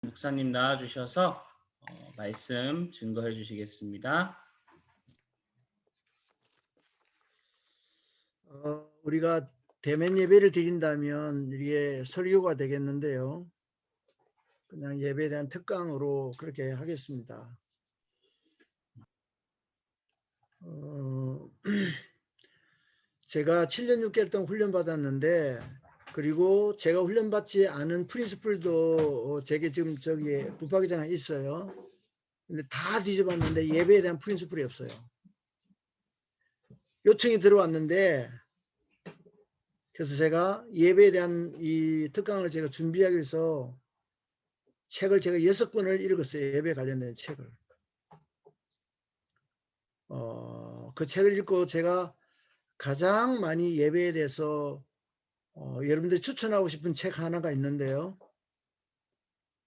목사님 나와주셔서 말씀 증거해 주시겠습니다. 우리가 대면 예배를 드린다면 이게 설교가 되겠는데요. 그냥 예배에 대한 특강으로 그렇게 하겠습니다. 제가 7년 6개월 동안 훈련 받았는데, 그리고 제가 훈련 받지 않은 프린시플도 제게 지금 저기 부파기장에 있어요. 근데 다 뒤져봤는데 예배에 대한 프린시플이 없어요. 요청이 들어왔는데, 그래서 제가 예배에 대한 이 특강을 제가 준비하기 위해서 책을 제가 6권을 읽었어요. 예배 관련된 책을. 그 책을 읽고 제가 가장 많이 예배에 대해서 여러분들이 추천하고 싶은 책 하나가 있는데요.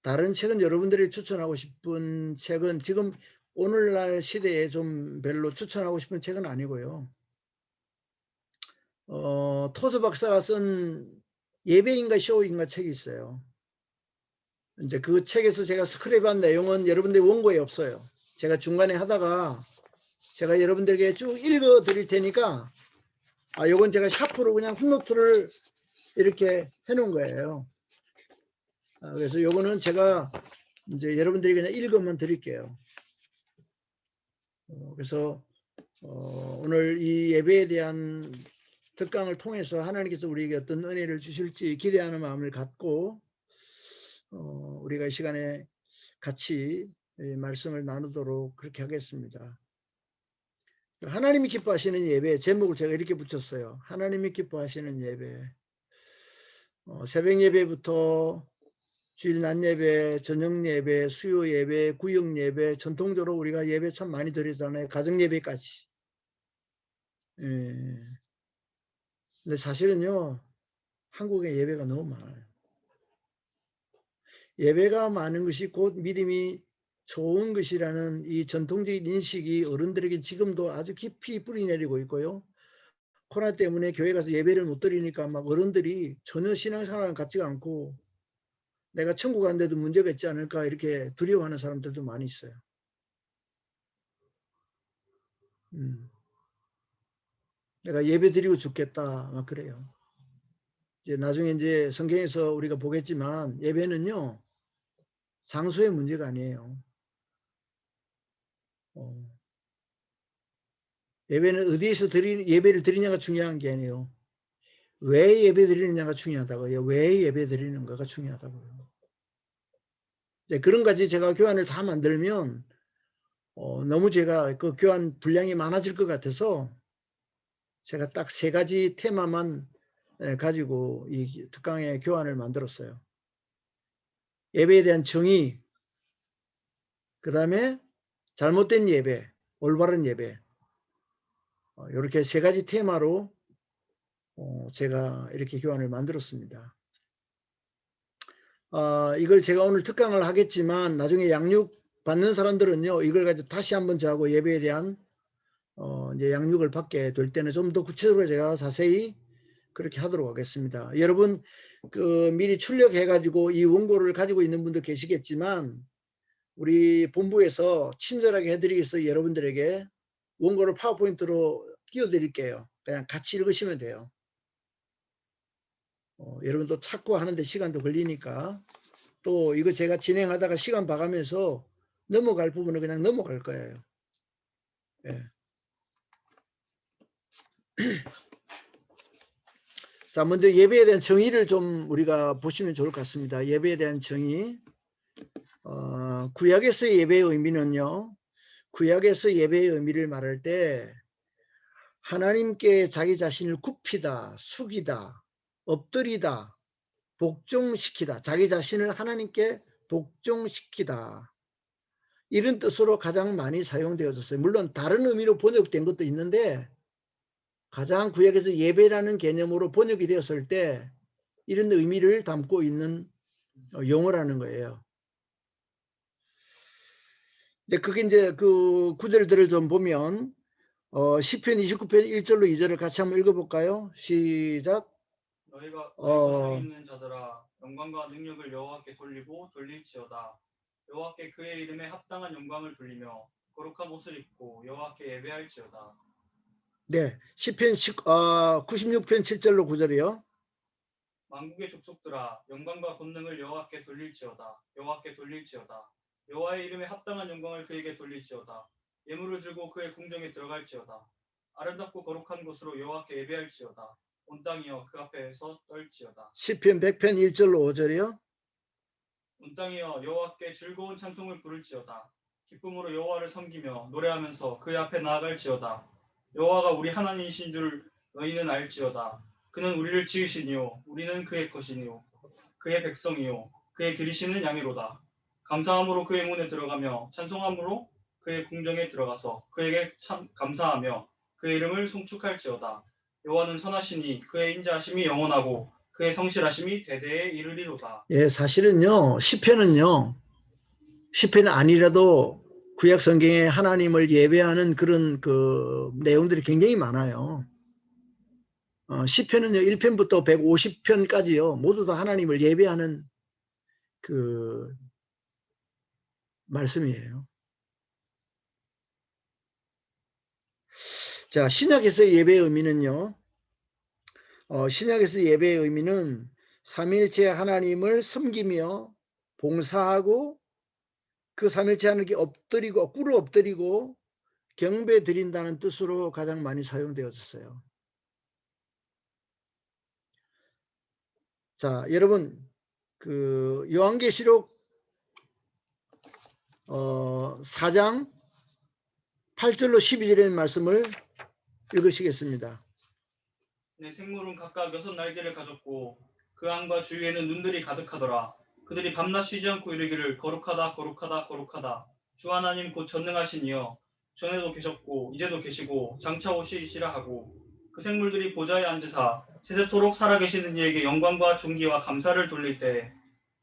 다른 책은 여러분들이 추천하고 싶은 책은 지금 오늘날 시대에 좀 별로 추천하고 싶은 책은 아니고요. 토스 박사가 쓴 예배인가 쇼인가 책이 있어요. 이제 그 책에서 제가 스크랩한 내용은 여러분들이 원고에 없어요. 제가 중간에 하다가 제가 여러분들에게 쭉 읽어 드릴 테니까 요건 제가 샤프로 그냥 훅노트를 이렇게 해 놓은 거예요. 그래서 요거는 제가 이제 여러분들이 그냥 읽어만 드릴게요. 그래서 오늘 이 예배에 대한 특강을 통해서 하나님께서 우리에게 어떤 은혜를 주실지 기대하는 마음을 갖고 우리가 이 시간에 같이 말씀을 나누도록 그렇게 하겠습니다. 하나님이 기뻐하시는 예배, 제목을 제가 이렇게 붙였어요. 하나님이 기뻐하시는 예배. 새벽 예배부터 주일 낮 예배, 저녁 예배, 수요 예배, 구역 예배, 전통적으로 우리가 예배 참 많이 드리잖아요. 가정 예배까지. 근데 사실은요, 한국에 예배가 너무 많아요. 예배가 많은 것이 곧 믿음이 좋은 것이라는 이 전통적인 인식이 어른들에게 지금도 아주 깊이 뿌리내리고 있고요. 코로나 때문에 교회 가서 예배를 못 드리니까 막 어른들이 전혀 신앙생활 같지가 않고 내가 천국 간데도 문제가 있지 않을까 이렇게 두려워하는 사람들도 많이 있어요. 내가 예배 드리고 죽겠다 막 그래요. 이제 나중에 이제 성경에서 우리가 보겠지만 예배는요 장소의 문제가 아니에요. 예배는 어디에서 예배를 드리냐가 중요한 게 아니에요. 왜 예배 드리느냐가 중요하다고요. 왜 예배 드리는가가 중요하다고요. 네, 그런 가지 제가 교환을 다 만들면 너무 제가 그 교환 분량이 많아질 것 같아서 제가 딱 3가지 테마만 가지고 이 특강의 교환을 만들었어요. 예배에 대한 정의, 그 다음에 잘못된 예배, 올바른 예배, 이렇게 3가지 테마로 제가 이렇게 교환을 만들었습니다. 이걸 제가 오늘 특강을 하겠지만 나중에 양육 받는 사람들은요 이걸 가지고 다시 한번 저하고 예배에 대한 이제 양육을 받게 될 때는 좀 더 구체적으로 제가 자세히 그렇게 하도록 하겠습니다. 여러분 미리 출력해 가지고 이 원고를 가지고 있는 분도 계시겠지만 우리 본부에서 친절하게 해드리기 위해서 여러분들에게 원고를 파워포인트로 띄워드릴게요. 그냥 같이 읽으시면 돼요. 여러분도 찾고 하는데 시간도 걸리니까 또 이거 제가 진행하다가 시간 봐가면서 넘어갈 부분은 그냥 넘어갈 거예요. 예. 자, 먼저 예배에 대한 정의를 좀 우리가 보시면 좋을 것 같습니다. 예배에 대한 정의. 구약에서의 예배의 의미는요. 구약에서 예배의 의미를 말할 때 하나님께 자기 자신을 굽히다, 숙이다, 엎드리다, 복종시키다. 자기 자신을 하나님께 복종시키다. 이런 뜻으로 가장 많이 사용되어졌어요. 물론 다른 의미로 번역된 것도 있는데 가장 구약에서 예배라는 개념으로 번역이 되었을 때 이런 의미를 담고 있는 용어라는 거예요. 그게 이제 그 구절들을 좀 보면 시편 29편 1절로 2절을 같이 한번 읽어볼까요? 시작. 너희가 어, 권능 있는 자들아 영광과 능력을 여호와께 돌리고 돌릴지어다. 여호와께 그의 이름에 합당한 영광을 돌리며 거룩한 옷을 입고 여호와께 예배할지어다. 네. 시편 96편 7절로 9절이요. 만국의 족속들아 영광과 권능을 여호와께 돌릴지어다. 여호와께 돌릴지어다. 여호와의 이름에 합당한 영광을 그에게 돌릴지어다. 예물을 들고 그의 궁정에 들어갈지어다. 아름답고 거룩한 곳으로 여호와께 예배할지어다. 온 땅이여 그 앞에서 떨지어다. 시편 100편 1절로 5절이요. 온 땅이여 여호와께 즐거운 찬송을 부를지어다. 기쁨으로 여호와를 섬기며 노래하면서 그의 앞에 나아갈지어다. 여호와가 우리 하나님이신 줄 너희는 알지어다. 그는 우리를 지으시니요 우리는 그의 것이니요 그의 백성이요 그의 기르시는 양이로다. 감사함으로 그의 문에 들어가며 찬송함으로 그의 궁정에 들어가서 그에게 참 감사하며 그의 이름을 송축할지어다. 여호와는 선하시니 그의 인자하심이 영원하고 그의 성실하심이 대대에 이르리로다. 예, 사실은요. 시편은 아니라도 구약 성경에 하나님을 예배하는 그런 그 내용들이 굉장히 많아요. 시편은요. 1편부터 150편까지요. 모두 다 하나님을 예배하는 그 말씀이에요. 자, 신약에서의 예배의 의미는요. 신약에서 예배의 의미는 삼위일체 하나님을 섬기며 봉사하고 그 삼위일체 하나님께 엎드리고 꿇어 엎드리고 경배 드린다는 뜻으로 가장 많이 사용되어졌어요. 자, 여러분 그 요한계시록 4장 8절로 12절의 말씀을 읽으시겠습니다. 내 생물은 각각 6날개를 가졌고 그 안과 주위에는 눈들이 가득하더라. 그들이 밤낮 쉬지 않고 이르기를 거룩하다 거룩하다 거룩하다. 주 하나님 곧 전능하신 이여 전에도 계셨고 이제도 계시고 장차 오시리시라 하고 그 생물들이 보좌에 앉으사 세세토록 살아계시는 이에게 영광과 존귀와 감사를 돌릴 때에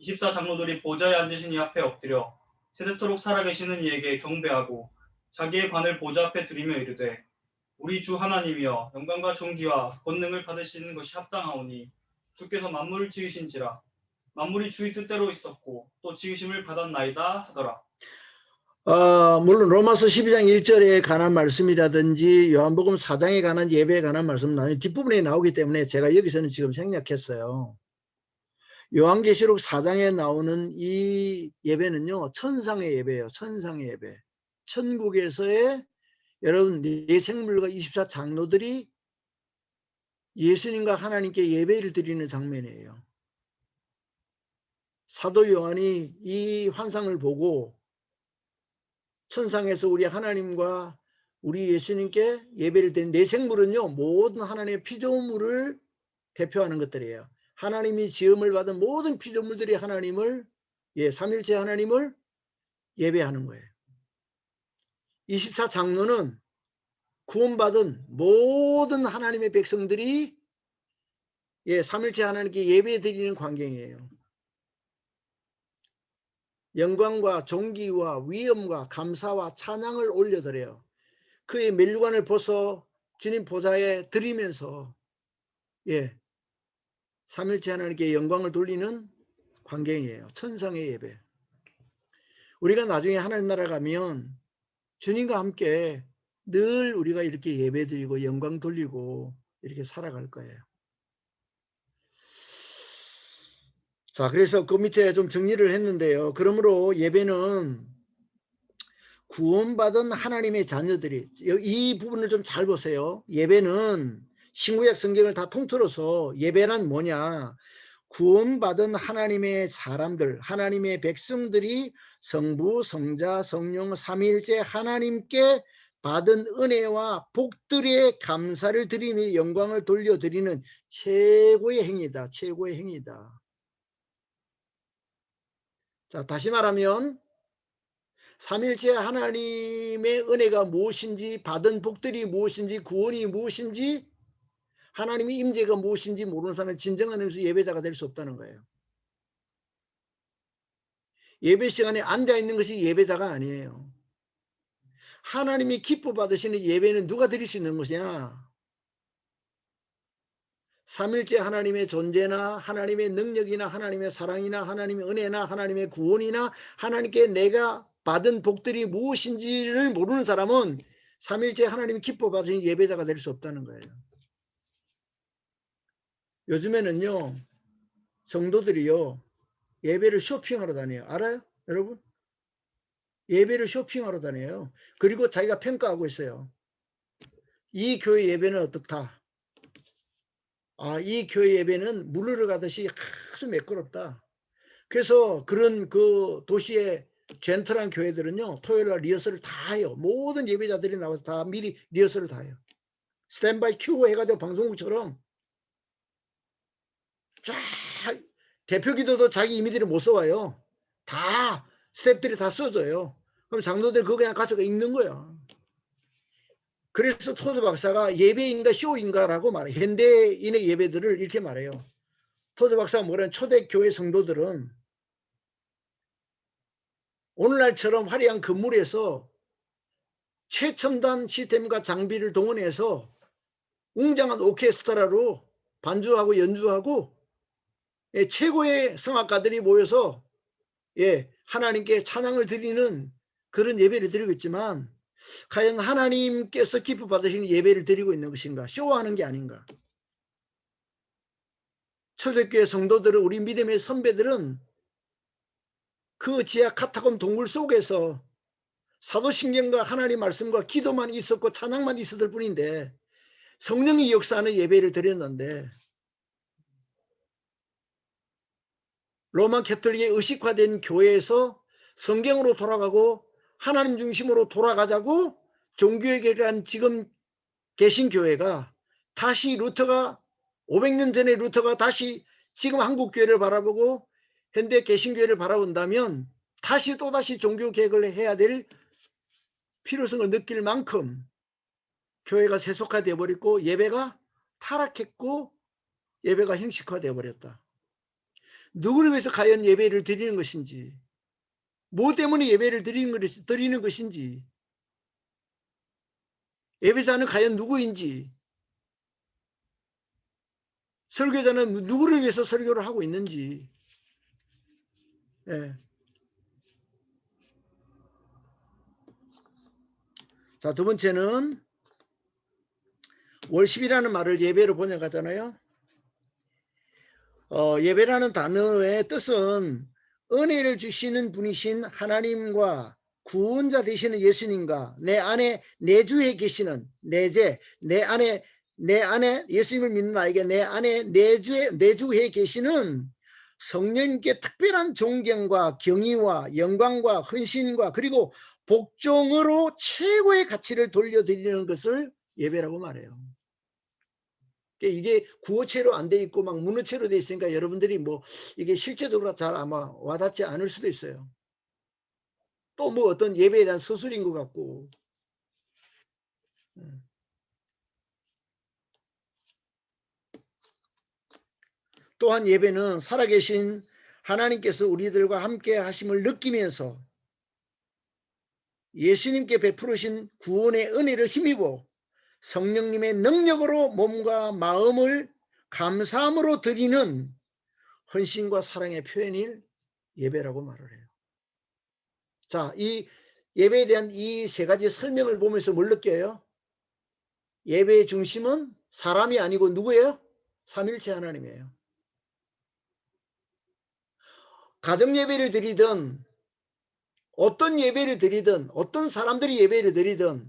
24장로들이 보좌에 앉으신 이 앞에 엎드려 세세토록 살아계시는 이에게 경배하고 자기의 관을 보좌 앞에 드리며 이르되 우리 주 하나님이여 영광과 존귀와 권능을 받으시는 것이 합당하오니 주께서 만물을 지으신지라 만물이 주의 뜻대로 있었고 또 지으심을 받았나이다 하더라. 물론 로마서 12장 1절에 관한 말씀이라든지 요한복음 4장에 관한 예배에 관한 말씀은 뒷부분에 나오기 때문에 제가 여기서는 지금 생략했어요. 요한계시록 4장에 나오는 이 예배는요. 천상의 예배예요. 천상의 예배. 천국에서의 여러분 네 생물과 24장로들이 예수님과 하나님께 예배를 드리는 장면이에요. 사도 요한이 이 환상을 보고 천상에서 우리 하나님과 우리 예수님께 예배를 드린 네 생물은요. 모든 하나님의 피조물을 대표하는 것들이에요. 하나님이 지음을 받은 모든 피조물들이 하나님을 삼일체 하나님을 예배하는 거예요. 24장로는 구원받은 모든 하나님의 백성들이 삼일체 하나님께 예배드리는 광경이에요. 영광과 존귀와 위엄과 감사와 찬양을 올려드려요. 그의 멸관을 벗어 주님 보좌에 드리면서 삼일체 하나님께 영광을 돌리는 광경이에요. 천상의 예배. 우리가 나중에 하나님 나라 가면 주님과 함께 늘 우리가 이렇게 예배드리고 영광 돌리고 이렇게 살아갈 거예요. 자, 그래서 그 밑에 좀 정리를 했는데요. 그러므로 예배는 구원받은 하나님의 자녀들이 이 부분을 좀 잘 보세요. 예배는 신구약 성경을 다 통틀어서 예배란 뭐냐? 구원받은 하나님의 사람들, 하나님의 백성들이 성부, 성자, 성령, 삼위일체 하나님께 받은 은혜와 복들의 감사를 드리며 영광을 돌려드리는 최고의 행위다. 최고의 행위다. 자, 다시 말하면 삼일체 하나님의 은혜가 무엇인지, 받은 복들이 무엇인지, 구원이 무엇인지, 하나님의 임재가 무엇인지 모르는 사람은 진정한 의미에서 예배자가 될 수 없다는 거예요. 예배 시간에 앉아있는 것이 예배자가 아니에요. 하나님이 기뻐 받으시는 예배는 누가 드릴 수 있는 것이냐? 삼일째 하나님의 존재나 하나님의 능력이나 하나님의 사랑이나 하나님의 은혜나 하나님의 구원이나 하나님께 내가 받은 복들이 무엇인지를 모르는 사람은 삼일째 하나님이 기뻐 받으신 예배자가 될 수 없다는 거예요. 요즘에는요, 성도들이요, 예배를 쇼핑하러 다녀요. 알아요? 여러분? 예배를 쇼핑하러 다녀요. 그리고 자기가 평가하고 있어요. 이 교회 예배는 어떻다. 아, 이 교회 예배는 물 흘러가듯이 아주 매끄럽다. 그래서 그런 그 도시의 젠틀한 교회들은요, 토요일날 리허설을 다 해요. 모든 예배자들이 나와서 다 미리 리허설을 다 해요. 스탠바이 큐 해가지고 방송국처럼 쫙 대표 기도도 자기 이미지를 못 써와요. 다 스태프들이 다 써줘요. 그럼 장로들 그거 그냥 가져가 읽는 거야. 그래서 토저 박사가 예배인가 쇼인가라고 말해요. 현대인의 예배들을 이렇게 말해요. 토저 박사가 뭐라는 초대교회 성도들은 오늘날처럼 화려한 건물에서 최첨단 시스템과 장비를 동원해서 웅장한 오케스트라로 반주하고 연주하고 최고의 성악가들이 모여서 하나님께 찬양을 드리는 그런 예배를 드리고 있지만 과연 하나님께서 기뻐 받으시는 예배를 드리고 있는 것인가? 쇼하는 게 아닌가? 초대교회 성도들은 우리 믿음의 선배들은 그 지하 카타콤 동굴 속에서 사도신경과 하나님 말씀과 기도만 있었고 찬양만 있었을 뿐인데 성령이 역사하는 예배를 드렸는데 로마 캐톨릭의 의식화된 교회에서 성경으로 돌아가고 하나님 중심으로 돌아가자고 종교에 대한 지금 계신 교회가 다시 루터가 500년 전에 루터가 다시 지금 한국 교회를 바라보고 현대 개신교회를 바라본다면 다시 또다시 종교 개혁을 해야 될 필요성을 느낄 만큼 교회가 세속화되어 버렸고 예배가 타락했고 예배가 형식화되어 버렸다. 누구를 위해서 과연 예배를 드리는 것인지, 뭐 때문에 예배를 드리는 것인지, 예배자는 과연 누구인지, 설교자는 누구를 위해서 설교를 하고 있는지. 자, 두 번째는 월십이라는 말을 예배로 번역하잖아요. 예배라는 단어의 뜻은 은혜를 주시는 분이신 하나님과 구원자 되시는 예수님과 내 안에 내주에 계시는 내 안에 예수님을 믿는 나에게 내 안에 내주에 계시는 성령님께 특별한 존경과 경의와 영광과 헌신과 그리고 복종으로 최고의 가치를 돌려드리는 것을 예배라고 말해요. 이게 구어체로 안 돼 있고 막 문어체로 돼 있으니까 여러분들이 뭐 이게 실제적으로 잘 아마 와닿지 않을 수도 있어요. 또 뭐 어떤 예배에 대한 서술인 것 같고. 또한 예배는 살아계신 하나님께서 우리들과 함께 하심을 느끼면서 예수님께 베푸르신 구원의 은혜를 힘입어 성령님의 능력으로 몸과 마음을 감사함으로 드리는 헌신과 사랑의 표현일 예배라고 말을 해요. 자, 이 예배에 대한 이 세 가지 설명을 보면서 뭘 느껴요? 예배의 중심은 사람이 아니고 누구예요? 삼일체 하나님이에요. 가정 예배를 드리든 어떤 예배를 드리든 어떤 사람들이 예배를 드리든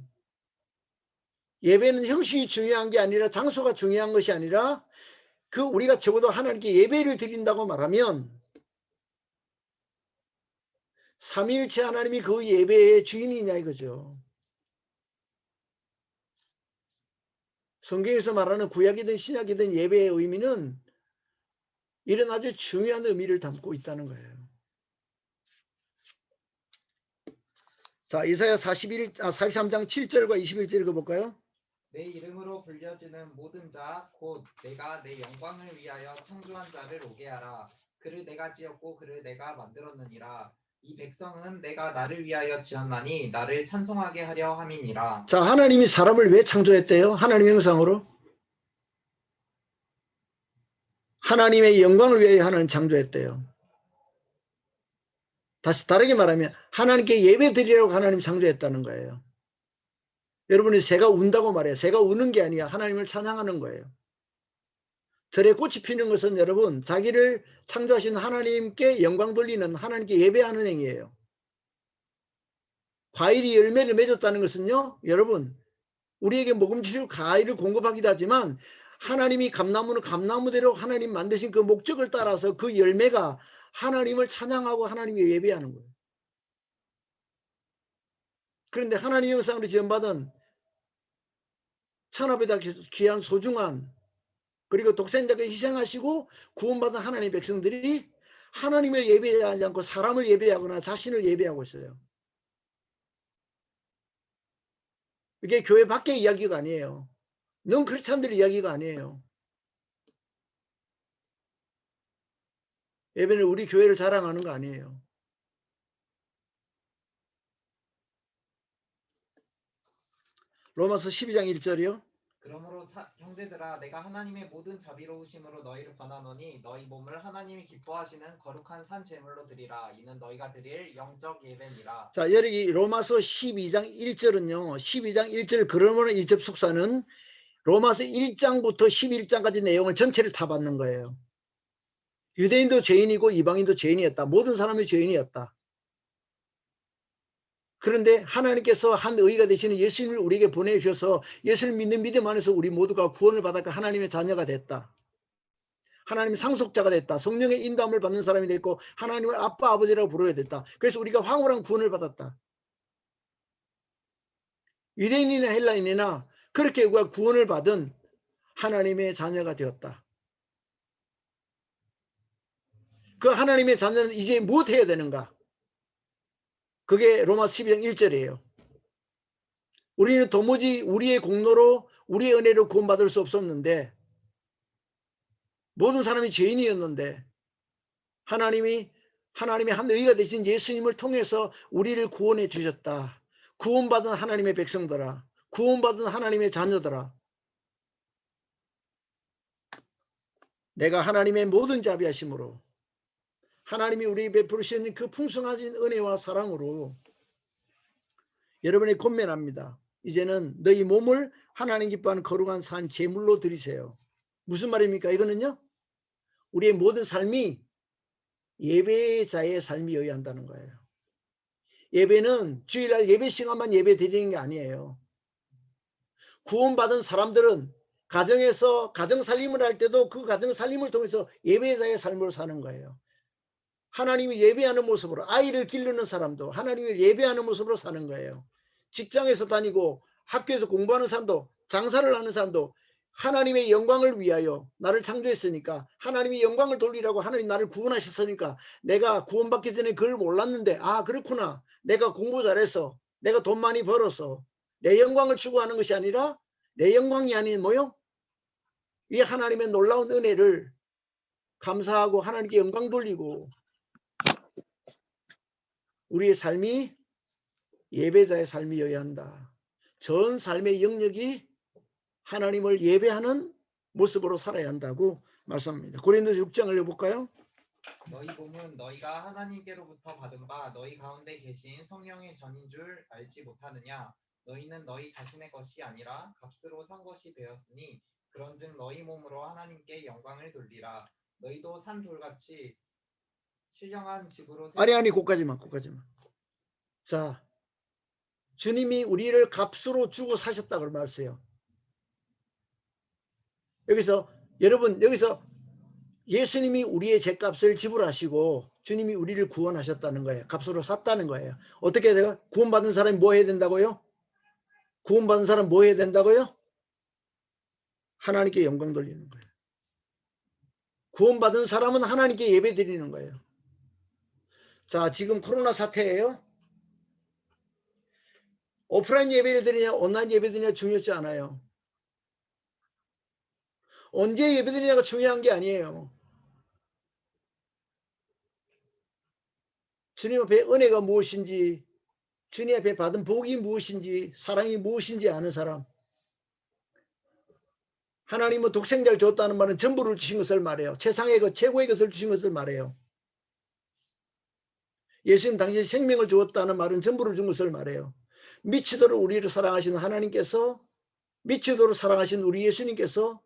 예배는 형식이 중요한 게 아니라 장소가 중요한 것이 아니라 그 우리가 적어도 하나님께 예배를 드린다고 말하면 삼위일체 하나님이 그 예배의 주인이냐 이거죠. 성경에서 말하는 구약이든 신약이든 예배의 의미는 이런 아주 중요한 의미를 담고 있다는 거예요. 자, 이사야 43장 7절과 21절 읽어볼까요? 내 이름으로 불려지는 모든 자 곧 내가 내 영광을 위하여 창조한 자를 오게 하라. 그를 내가 지었고 그를 내가 만들었느니라. 이 백성은 내가 나를 위하여 지었나니 나를 찬송하게 하려 함이니라. 자, 하나님이 사람을 왜 창조했대요? 하나님의 형상으로? 하나님의 영광을 위하여 하나님 창조했대요. 다시 다르게 말하면 하나님께 예배 드리려고 하나님 창조했다는 거예요. 여러분이 새가 운다고 말해요. 새가 우는 게 아니야. 하나님을 찬양하는 거예요. 들에 꽃이 피는 것은 여러분 자기를 창조하신 하나님께 영광 돌리는 하나님께 예배하는 행위예요. 과일이 열매를 맺었다는 것은요. 여러분 우리에게 먹음직스러운 과일을 공급하기도 하지만 하나님이 감나무는 감나무대로 하나님 만드신 그 목적을 따라서 그 열매가 하나님을 찬양하고 하나님께 예배하는 거예요. 그런데 하나님의 형상으로 지음받은 천하보다 귀한 소중한 그리고 독생자가 희생하시고 구원받은 하나님의 백성들이 하나님을 예배하지 않고 사람을 예배하거나 자신을 예배하고 있어요. 이게 교회 밖의 이야기가 아니에요. 넌 크리스찬들의 이야기가 아니에요. 예배는 우리 교회를 자랑하는 거 아니에요. 로마서 12장 1절이요. 그러므로 형제들아 내가 하나님의 모든 자비로우심으로 너희를 권하노니 너희 몸을 하나님이 기뻐하시는 거룩한 산 제물로 드리라. 이는 너희가 드릴 영적 예배니라. 자, 여기 로마서 12장 1절은요. 12장 1절 그러므로 이 접속사는 로마서 1장부터 11장까지 내용을 전체를 다 받는 거예요. 유대인도 죄인이고 이방인도 죄인이었다. 모든 사람이 죄인이었다. 그런데 하나님께서 한 의가 되시는 예수님을 우리에게 보내주셔서 예수를 믿는 믿음 안에서 우리 모두가 구원을 받았고 하나님의 자녀가 됐다. 하나님의 상속자가 됐다. 성령의 인도함을 받는 사람이 됐고 하나님을 아빠 아버지라고 부르게 됐다. 그래서 우리가 황홀한 구원을 받았다. 유대인이나 헬라인이나 그렇게 우리가 구원을 받은 하나님의 자녀가 되었다. 그 하나님의 자녀는 이제 무엇 해야 되는가? 그게 로마서 12장 1절이에요. 우리는 도무지 우리의 공로로 우리의 은혜로 구원받을 수 없었는데 모든 사람이 죄인이었는데 하나님의 한 의가 되신 예수님을 통해서 우리를 구원해 주셨다. 구원받은 하나님의 백성들아, 구원받은 하나님의 자녀들아, 내가 하나님의 모든 자비하심으로 하나님이 우리에게 베푸시는 그 풍성하신 은혜와 사랑으로 여러분이 권면합니다. 이제는 너희 몸을 하나님 기뻐하는 거룩한 산 제물로 드리세요. 무슨 말입니까? 이거는요. 우리의 모든 삶이 예배자의 삶이어야 한다는 거예요. 예배는 주일날 예배 시간만 예배 드리는 게 아니에요. 구원받은 사람들은 가정에서 가정 살림을 할 때도 그 가정 살림을 통해서 예배자의 삶으로 사는 거예요. 하나님이 예배하는 모습으로 아이를 기르는 사람도 하나님을 예배하는 모습으로 사는 거예요. 직장에서 다니고 학교에서 공부하는 사람도 장사를 하는 사람도 하나님의 영광을 위하여 나를 창조했으니까 하나님의 영광을 돌리라고 하나님 나를 구원하셨으니까 내가 구원받기 전에 그걸 몰랐는데 아 그렇구나. 내가 공부 잘해서 내가 돈 많이 벌어서 내 영광을 추구하는 것이 아니라 내 영광이 아닌 뭐요? 이 하나님의 놀라운 은혜를 감사하고 하나님께 영광 돌리고 우리의 삶이 예배자의 삶이어야 한다. 전 삶의 영역이 하나님을 예배하는 모습으로 살아야 한다고 말씀합니다. 고린도서 6장을 읽어볼까요? 너희 몸은 너희가 하나님께로부터 받은 바 너희 가운데 계신 성령의 전인 줄 알지 못하느냐? 너희는 너희 자신의 것이 아니라 값으로 산 것이 되었으니 그런즉 너희 몸으로 하나님께 영광을 돌리라. 너희도 산 돌같이 신령한 집으로 아니 거기까지만. 자, 주님이 우리를 값으로 주고 사셨다고 말했어요. 여기서 여러분 여기서 예수님이 우리의 죄값을 지불하시고 주님이 우리를 구원하셨다는 거예요. 값으로 샀다는 거예요. 어떻게 돼요? 구원받은 사람이 뭐 해야 된다고요? 구원받은 사람 뭐 해야 된다고요? 하나님께 영광 돌리는 거예요. 구원받은 사람은 하나님께 예배 드리는 거예요. 자, 지금 코로나 사태예요. 오프라인 예배를 드리냐 온라인 예배 드리냐 중요하지 않아요. 언제 예배 드리냐가 중요한 게 아니에요. 주님 앞에 은혜가 무엇인지 주님 앞에 받은 복이 무엇인지 사랑이 무엇인지 아는 사람 하나님은 독생자를 줬다는 말은 전부를 주신 것을 말해요. 최상의 것, 최고의 것을 주신 것을 말해요. 예수님 당시 생명을 주었다는 말은 전부를 준 것을 말해요. 미치도록 우리를 사랑하신 하나님께서, 미치도록 사랑하신 우리 예수님께서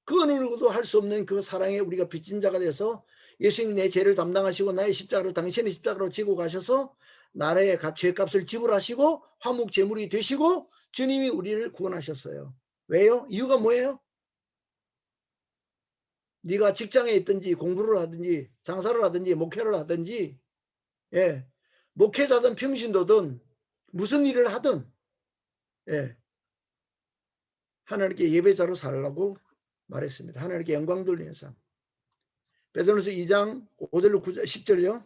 그 어느 누구도 할 수 없는 그 사랑에 우리가 빚진 자가 돼서 예수님 내 죄를 담당하시고 나의 십자가로 당신의 십자가로 지고 가셔서 나라의 죄값을 지불하시고 화목 제물이 되시고 주님이 우리를 구원하셨어요. 왜요? 이유가 뭐예요? 네가 직장에 있든지 공부를 하든지 장사를 하든지 목회를 하든지, 예, 목회자든 평신도든 무슨 일을 하든, 예, 하나님께 예배자로 살라고 말했습니다. 하나님께 영광 돌리는 삶. 베드로서 2장 5절로 9절 10절요.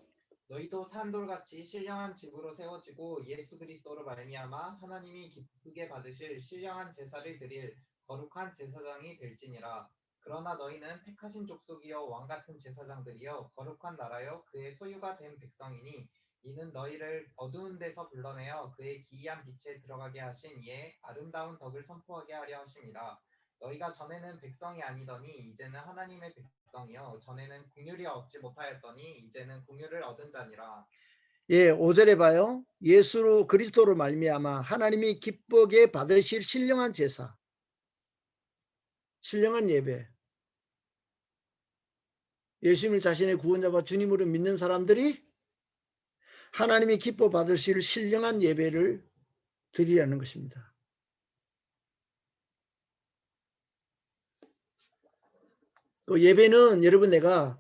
너희도 산돌같이 신령한 집으로 세워지고 예수 그리스도로 말미암아 하나님이 기쁘게 받으실 신령한 제사를 드릴 거룩한 제사장이 될지니라. 그러나 너희는 택하신 족속이요 왕같은 제사장들이요 거룩한 나라요 그의 소유가 된 백성이니 이는 너희를 어두운 데서 불러내어 그의 기이한 빛에 들어가게 하신 이의 아름다운 덕을 선포하게 하려 하심이라. 너희가 전에는 백성이 아니더니 이제는 하나님의 백성이요 전에는 긍휼이 얻지 못하였더니 이제는 긍휼을 얻은 자니라. 예, 5절에 봐요. 예수로 그리스도로 말미암아 하나님이 기쁘게 받으실 신령한 제사, 신령한 예배. 예수님을 자신의 구원자와 주님으로 믿는 사람들이 하나님이 기뻐 받으실 신령한 예배를 드리라는 것입니다. 그 예배는 여러분 내가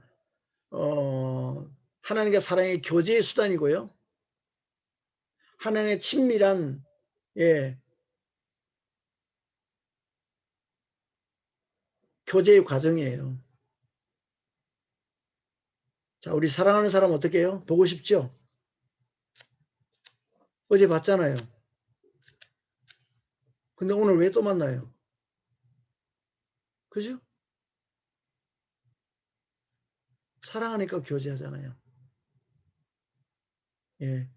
하나님과 사랑의 교제의 수단이고요. 하나님의 친밀한, 예, 교제의 과정이에요. 자, 우리 사랑하는 사람 어떻게 해요? 보고 싶죠? 어제 봤잖아요. 근데 오늘 왜 또 만나요? 그죠? 사랑하니까 교제하잖아요. 예.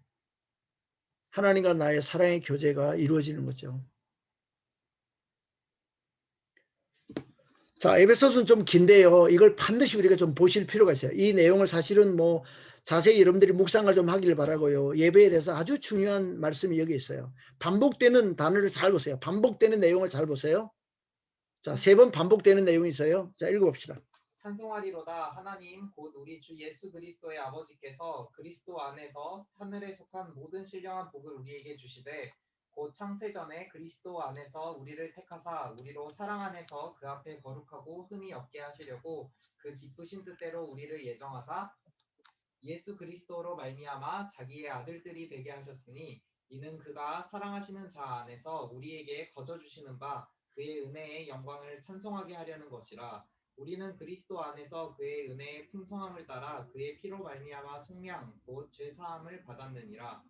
하나님과 나의 사랑의 교제가 이루어지는 거죠. 자, 에베소서는 좀 긴데요. 이걸 반드시 우리가 좀 보실 필요가 있어요. 이 내용을 사실은 뭐 자세히 여러분들이 묵상을 좀 하길 바라고요. 예배에 대해서 아주 중요한 말씀이 여기 있어요. 반복되는 단어를 잘 보세요. 반복되는 내용을 잘 보세요. 자, 3번 반복되는 내용이 있어요. 자, 읽어봅시다. 찬송하리로다 하나님 곧 우리 주 예수 그리스도의 아버지께서 그리스도 안에서 하늘에 속한 모든 신령한 복을 우리에게 주시되 곧 창세전에 그리스도 안에서 우리를 택하사 우리로 사랑 안에서 그 앞에 거룩하고 흠이 없게 하시려고 그 기쁘신 뜻대로 우리를 예정하사 예수 그리스도로 말미암아 자기의 아들들이 되게 하셨으니 이는 그가 사랑하시는 자 안에서 우리에게 거저 주시는 바 그의 은혜의 영광을 찬송하게 하려는 것이라. 우리는 그리스도 안에서 그의 은혜의 풍성함을 따라 그의 피로 말미암아 속량 곧 죄 사함을 받았느니라.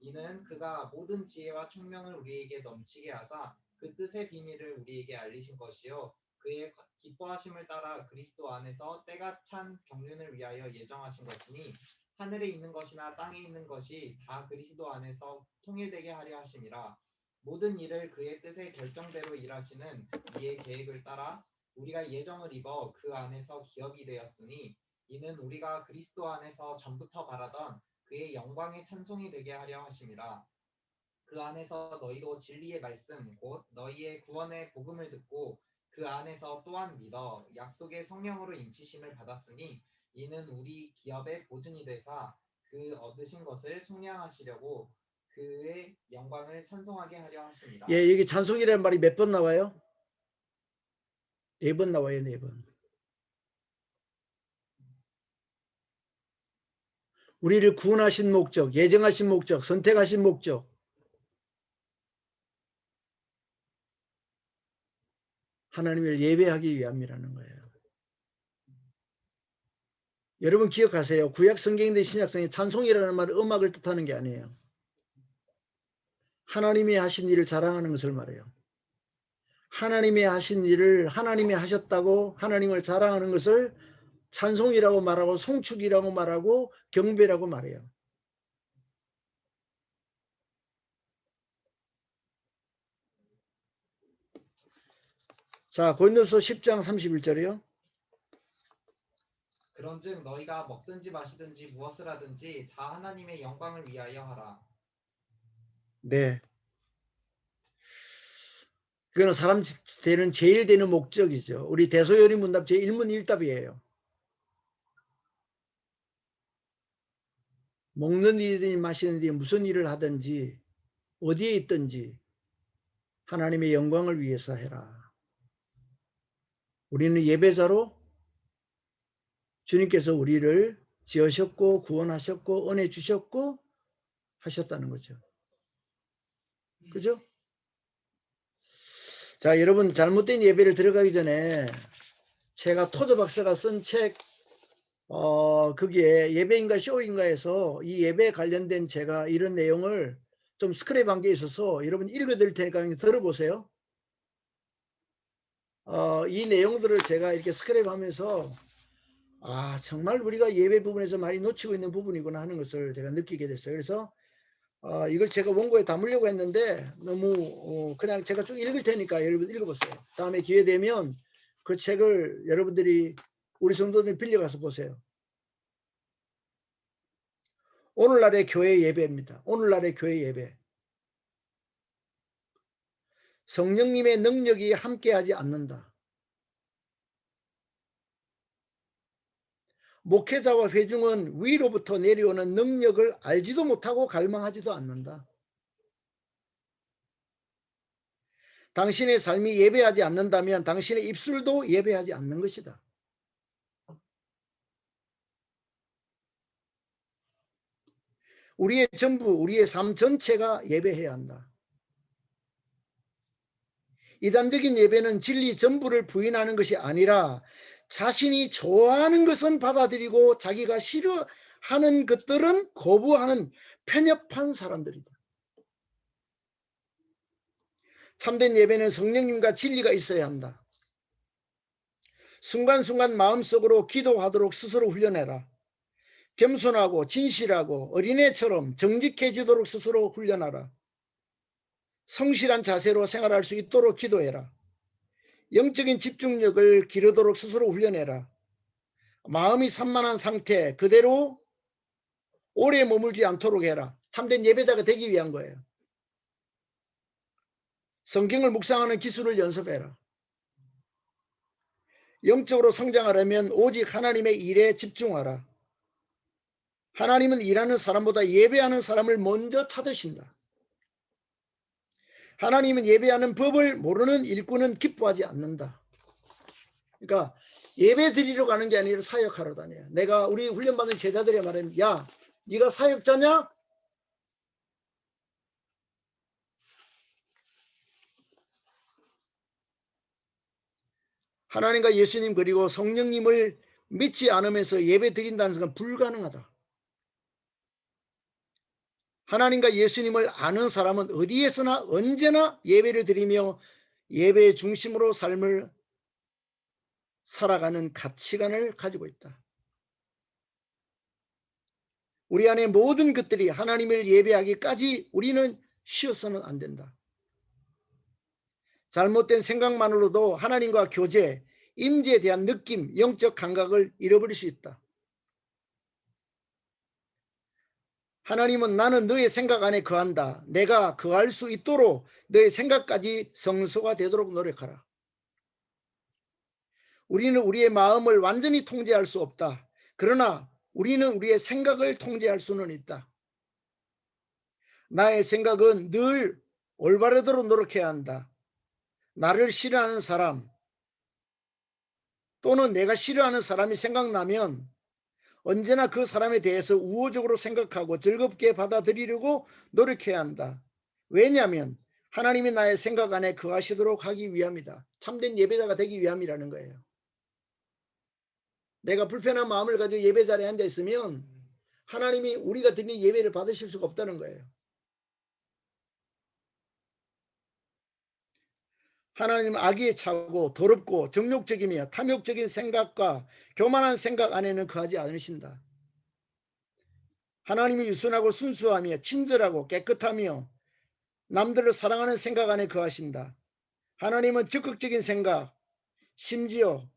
이는 그가 모든 지혜와 총명을 우리에게 넘치게 하사 그 뜻의 비밀을 우리에게 알리신 것이요 그의 기뻐하심을 따라 그리스도 안에서 때가 찬 경륜을 위하여 예정하신 것이니 하늘에 있는 것이나 땅에 있는 것이 다 그리스도 안에서 통일되게 하려 하심이라. 모든 일을 그의 뜻의 결정대로 일하시는 이의 계획을 따라 우리가 예정을 입어 그 안에서 기업이 되었으니 이는 우리가 그리스도 안에서 전부터 바라던 그의 영광의 찬송이 되게 하려 하심이라. 그 안에서 너희도 진리의 말씀 곧 너희의 구원의 복음을 듣고 그 안에서 또한 믿어 약속의 성령으로 인치심을 받았으니 이는 우리 기업의 보증이 되사 그 얻으신 것을 속량하시려고 그의 영광을 찬송하게 하려 하심이라. 예, 여기 찬송이라는 말이 몇 번 나와요? 4번 나와요, 4번. 우리를 구원하신 목적, 예정하신 목적, 선택하신 목적. 하나님을 예배하기 위함이라는 거예요. 여러분 기억하세요. 구약 성경인데 신약 성경 찬송이라는 말은 음악을 뜻하는 게 아니에요. 하나님이 하신 일을 자랑하는 것을 말해요. 하나님이 하신 일을 하나님이 하셨다고 하나님을 자랑하는 것을 찬송이라고 말하고 송축이라고 말하고 경배라고 말해요. 자, 고린도서 10장 31절이요. 그런즉 너희가 먹든지 마시든지 무엇을 하든지 다 하나님의 영광을 위하여 하라. 네. 그거는 사람 되는 제일 되는 목적이죠. 우리 대소요리 문답 제1문 1답이에요. 먹는 일이든지 마시는 일이 무슨 일을 하든지 어디에 있든지 하나님의 영광을 위해서 해라. 우리는 예배자로 주님께서 우리를 지으셨고 구원하셨고 은혜 주셨고 하셨다는 거죠. 그죠? 자, 여러분 잘못된 예배를 들어가기 전에 제가 토저 박사가 쓴 책 거기에 예배인가 쇼인가에서 이 예배에 관련된 제가 이런 내용을 좀 스크랩한 게 있어서 여러분 읽어드릴 테니까 들어보세요. 이 내용들을 제가 이렇게 스크랩하면서 정말 우리가 예배 부분에서 많이 놓치고 있는 부분이구나 하는 것을 제가 느끼게 됐어요. 그래서 이걸 제가 원고에 담으려고 했는데 너무 그냥 제가 쭉 읽을 테니까 여러분 읽어보세요. 다음에 기회 되면 그 책을 여러분들이 우리 성도들 빌려가서 보세요. 오늘날의 교회 예배입니다. 오늘날의 교회 예배. 성령님의 능력이 함께하지 않는다. 목회자와 회중은 위로부터 내려오는 능력을 알지도 못하고 갈망하지도 않는다. 당신의 삶이 예배하지 않는다면 당신의 입술도 예배하지 않는 것이다. 우리의 전부, 우리의 삶 전체가 예배해야 한다. 이단적인 예배는 진리 전부를 부인하는 것이 아니라 자신이 좋아하는 것은 받아들이고 자기가 싫어하는 것들은 거부하는 편협한 사람들이다. 참된 예배는 성령님과 진리가 있어야 한다. 순간순간 마음속으로 기도하도록 스스로 훈련해라. 겸손하고 진실하고 어린애처럼 정직해지도록 스스로 훈련하라. 성실한 자세로 생활할 수 있도록 기도해라. 영적인 집중력을 기르도록 스스로 훈련해라. 마음이 산만한 상태 그대로 오래 머물지 않도록 해라. 참된 예배자가 되기 위한 거예요. 성경을 묵상하는 기술을 연습해라. 영적으로 성장하려면 오직 하나님의 일에 집중하라. 하나님은 일하는 사람보다 예배하는 사람을 먼저 찾으신다. 하나님은 예배하는 법을 모르는 일꾼은 기뻐하지 않는다. 그러니까 예배 드리러 가는 게 아니라 사역하러 다녀요. 내가 우리 훈련받은 제자들의 말은 야, 네가 사역자냐? 하나님과 예수님 그리고 성령님을 믿지 않으면서 예배 드린다는 것은 불가능하다. 하나님과 예수님을 아는 사람은 어디에서나 언제나 예배를 드리며 예배 중심으로 삶을 살아가는 가치관을 가지고 있다. 우리 안에 모든 것들이 하나님을 예배하기까지 우리는 쉬어서는 안 된다. 잘못된 생각만으로도 하나님과 교제, 임재에 대한 느낌, 영적 감각을 잃어버릴 수 있다. 하나님은 나는 너의 생각 안에 거한다. 내가 거할 수 있도록 너의 생각까지 성소가 되도록 노력하라. 우리는 우리의 마음을 완전히 통제할 수 없다. 그러나 우리는 우리의 생각을 통제할 수는 있다. 나의 생각은 늘 올바르도록 노력해야 한다. 나를 싫어하는 사람 또는 내가 싫어하는 사람이 생각나면 언제나 그 사람에 대해서 우호적으로 생각하고 즐겁게 받아들이려고 노력해야 한다. 왜냐하면 하나님이 나의 생각 안에 거하시도록 하기 위함이다. 참된 예배자가 되기 위함이라는 거예요. 내가 불편한 마음을 가지고 예배 자리에 앉아 있으면 하나님이 우리가 드리는 예배를 받으실 수가 없다는 거예요. 하나님은 악의에 차고 더럽고 정욕적이며 탐욕적인 생각과 교만한 생각 안에는 거하지 않으신다. 하나님이 유순하고 순수하며 친절하고 깨끗하며 남들을 사랑하는 생각 안에 거하신다. 하나님은 적극적인 생각, 심지어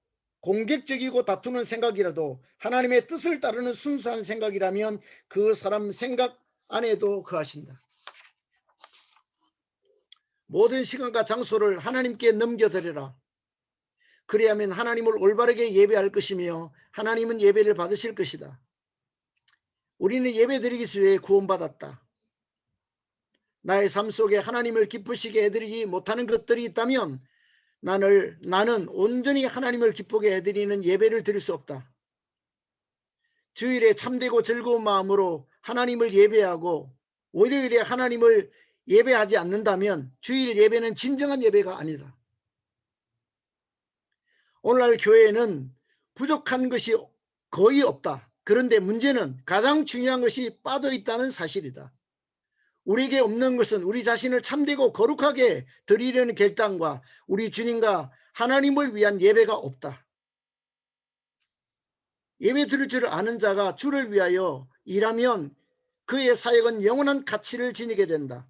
공격적이고 다투는 생각이라도 하나님의 뜻을 따르는 순수한 생각이라면 그 사람 생각 안에도 거하신다. 모든 시간과 장소를 하나님께 넘겨드려라. 그래야만 하나님을 올바르게 예배할 것이며 하나님은 예배를 받으실 것이다. 우리는 예배드리기 위해 구원받았다. 나의 삶 속에 하나님을 기쁘시게 해드리지 못하는 것들이 있다면 나는 온전히 하나님을 기쁘게 해드리는 예배를 드릴 수 없다. 주일에 참되고 즐거운 마음으로 하나님을 예배하고 월요일에 하나님을 예배하지 않는다면 주일 예배는 진정한 예배가 아니다. 오늘날 교회에는 부족한 것이 거의 없다. 그런데 문제는 가장 중요한 것이 빠져 있다는 사실이다. 우리에게 없는 것은 우리 자신을 참되고 거룩하게 드리려는 결단과 우리 주님과 하나님을 위한 예배가 없다. 예배 드릴 줄 아는 자가 주를 위하여 일하면 그의 사역은 영원한 가치를 지니게 된다.